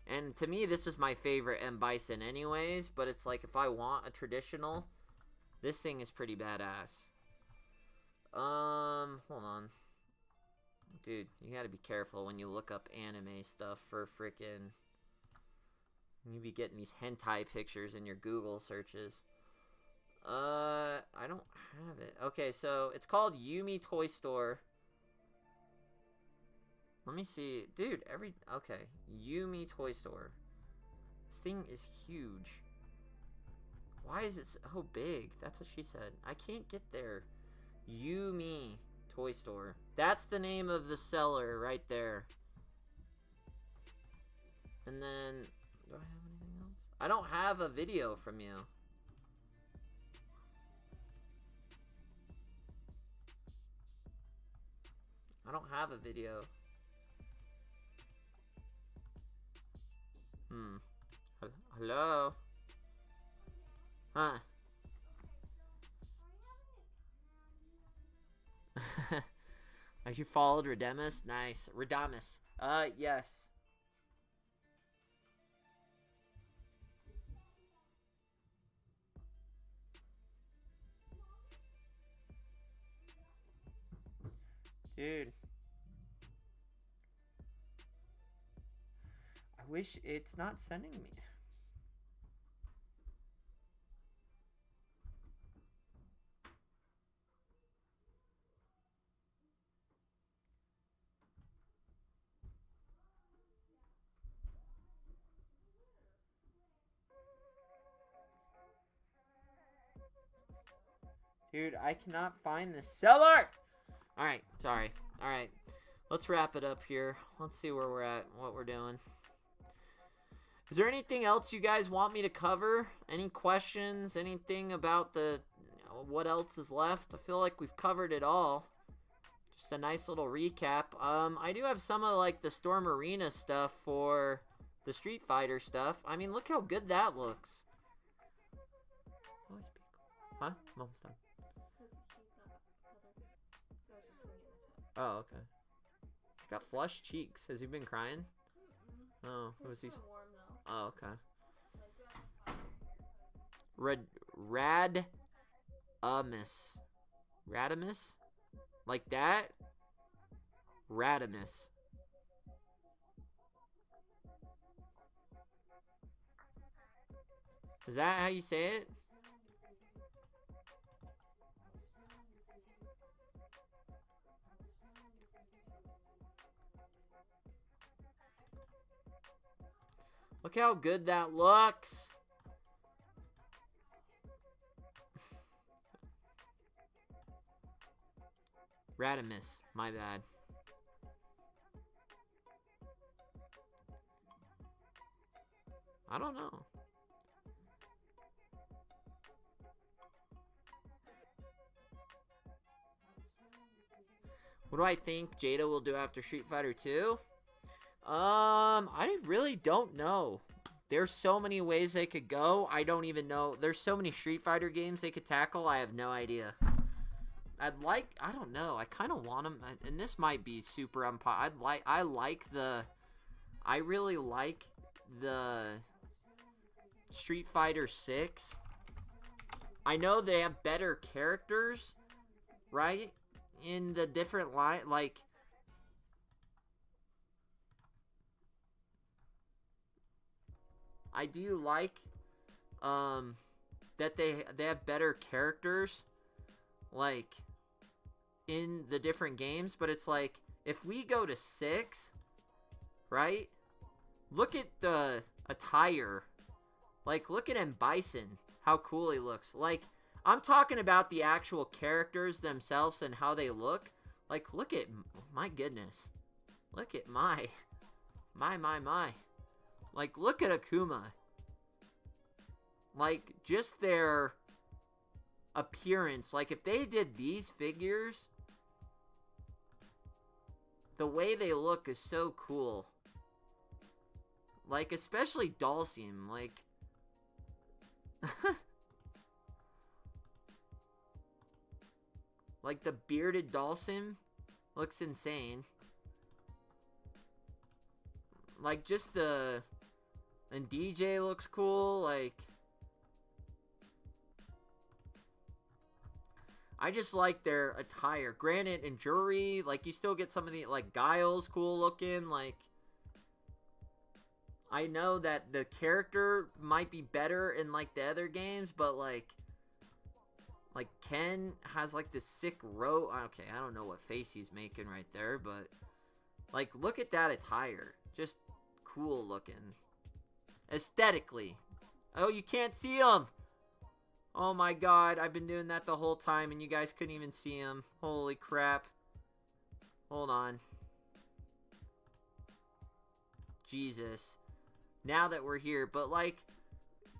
and to me, this is my favorite M. Bison anyways, but it's like if I want a traditional, this thing is pretty badass. Hold on. Dude, you gotta be careful when you look up anime stuff for frickin'... You be getting these hentai pictures in your Google searches. I don't have it. Okay, so it's called Yumi Toy Store. Let me see. Dude, okay. Yumi Toy Store. This thing is huge. Why is it so big? That's what she said. I can't get there. Yumi Toy Store. That's the name of the seller right there. And then... Do I have anything else? I don't have a video from you. I don't have a video. Hello? Huh. Have you followed Redemus? Nice. Redamus. Yes. Dude. I wish it's not sending me. Dude, I cannot find the seller! Alright, sorry. Alright, let's wrap it up here. Let's see where we're at, what we're doing. Is there anything else you guys want me to cover? Any questions? Anything about the... what else is left? I feel like we've covered it all. Just a nice little recap. I do have some of, like, the Storm Arena stuff for the Street Fighter stuff. I mean, look how good that looks. Huh? I'm almost done. Oh, okay. He's got flushed cheeks. Has he been crying? Oh, what was he? Oh, okay. Radamus? Like that? Radamus. Is that how you say it? Look how good that looks. Radamus, my bad. I don't know. What do I think Jada will do after Street Fighter 2? I really don't know. There's so many ways they could go. I don't even know. There's so many Street Fighter games they could tackle. I have no idea. I don't know. I kind of want them, and this might be super unpopular. I really like the Street Fighter 6. I know they have better characters, right? In the different line, like, I do like that they have better characters, like, in the different games. But it's like, if we go to 6, right? Look at the attire. Like, look at M. Bison, how cool he looks. Like, I'm talking about the actual characters themselves and how they look. Like, look at, my goodness. Look at my. Like, look at AKUMA. Like, just their appearance. Like, if they did these figures, the way they look is so cool. Like, especially Dhalsim. Like, like, the bearded Dhalsim looks insane. Like, just the... And DJ looks cool, like... I just like their attire. Granted, in Jury, like, you still get some of the... Like, Guile's cool looking, like... I know that the character might be better in, like, the other games, but, like... Like, Ken has, like, this sick row... Okay, I don't know what face he's making right there, but... Like, look at that attire. Just cool looking. Aesthetically. Oh, you can't see him! Oh my god, I've been doing that the whole time and you guys couldn't even see him. Holy crap. Hold on. Jesus. Now that we're here, but like,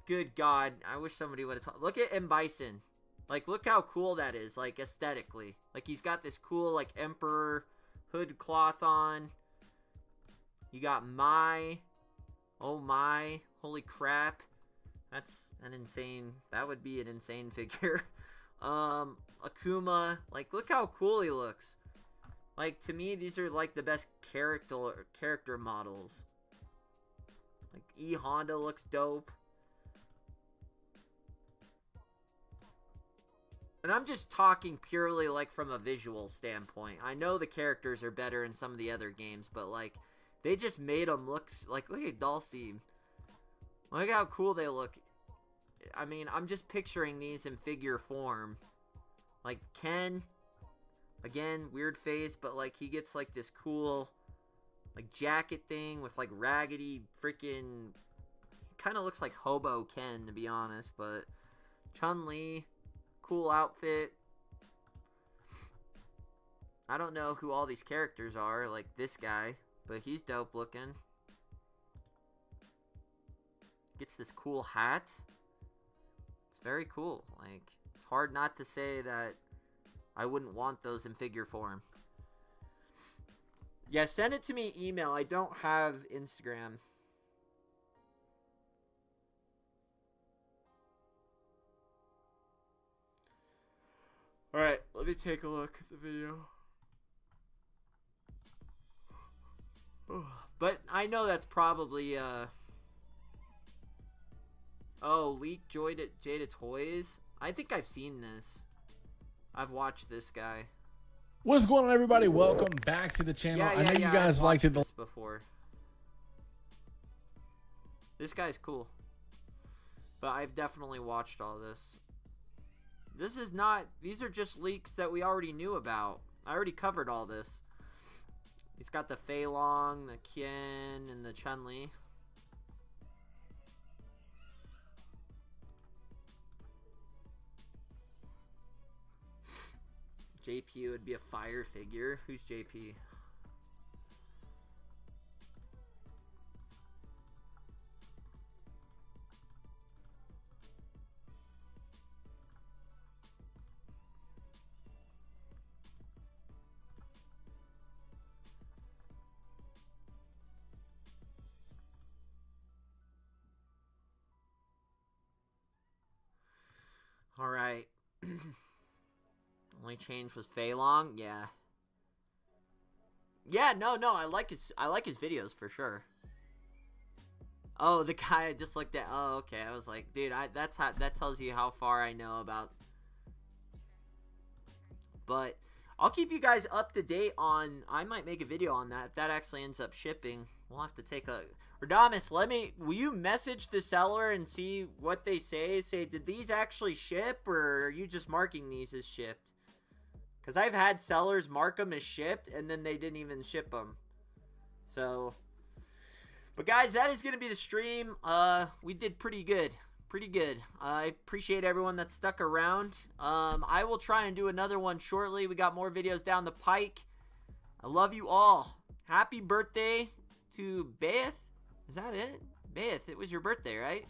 good god, I wish somebody would have talked. Look at M. Bison. Like, look how cool that is, like, aesthetically. Like, he's got this cool, like, emperor hood cloth on. You got Mai. Oh my. Holy crap. That's an insane... That would be an insane figure. AKUMA. Like, look how cool he looks. Like, to me, these are, like, the best character models. Like, E. Honda looks dope. And I'm just talking purely, like, from a visual standpoint. I know the characters are better in some of the other games, but, like, they just made them look... Like, look at Dhalsim. Look how cool they look. I mean, I'm just picturing these in figure form. Like, Ken... Again, weird face, but, like, he gets, like, this cool... Like, jacket thing with, like, raggedy freaking... Kind of looks like Hobo Ken, to be honest, but... Chun-Li... Cool outfit. I don't know who all these characters are, like this guy, but he's dope looking. Gets this cool hat. It's very cool. Like, it's hard not to say that I wouldn't want those in figure form. Yeah, send it to me email. I don't have Instagram. Alright, let me take a look at the video. But I know that's probably, Oh, leaked Jada Toys? I think I've seen this. I've watched this guy. What is going on, everybody? Welcome back to the channel. I know you guys liked it this before. This guy's cool. But I've definitely watched all this. This is not... These are just leaks that we already knew about. I already covered all this. He's got the Fei Long, the Qian, and the Chun-Li. JP would be a fire figure. Who's JP? Alright. Only change was Fei Long? Yeah. Yeah, no, I like his videos for sure. Oh, the guy I just looked at. Oh, okay. I was like, dude, that tells you how far I know about. But I'll keep you guys up to date on... I might make a video on that. If that actually ends up shipping, we'll have to take a... Radamus, will you message the seller and see what they say? Say, did these actually ship, or are you just marking these as shipped? Because I've had sellers mark them as shipped, and then they didn't even ship them. So, but guys, that is going to be the stream. We did pretty good. Pretty good. I appreciate everyone that stuck around. I will try and do another one shortly. We got more videos down the pike. I love you all. Happy birthday to Beth. Is that it? Beth, it was your birthday, right?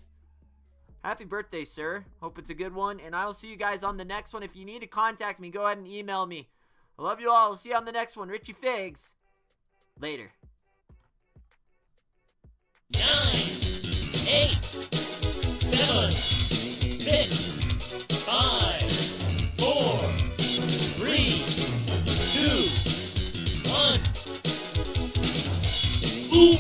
Happy birthday, sir. Hope it's a good one. And I will see you guys on the next one. If you need to contact me, go ahead and email me. I love you all. We'll see you on the next one. Richie Figs. Later. 9, 8, 7, 6, 5, 4, 3, 2, 1. Ooh,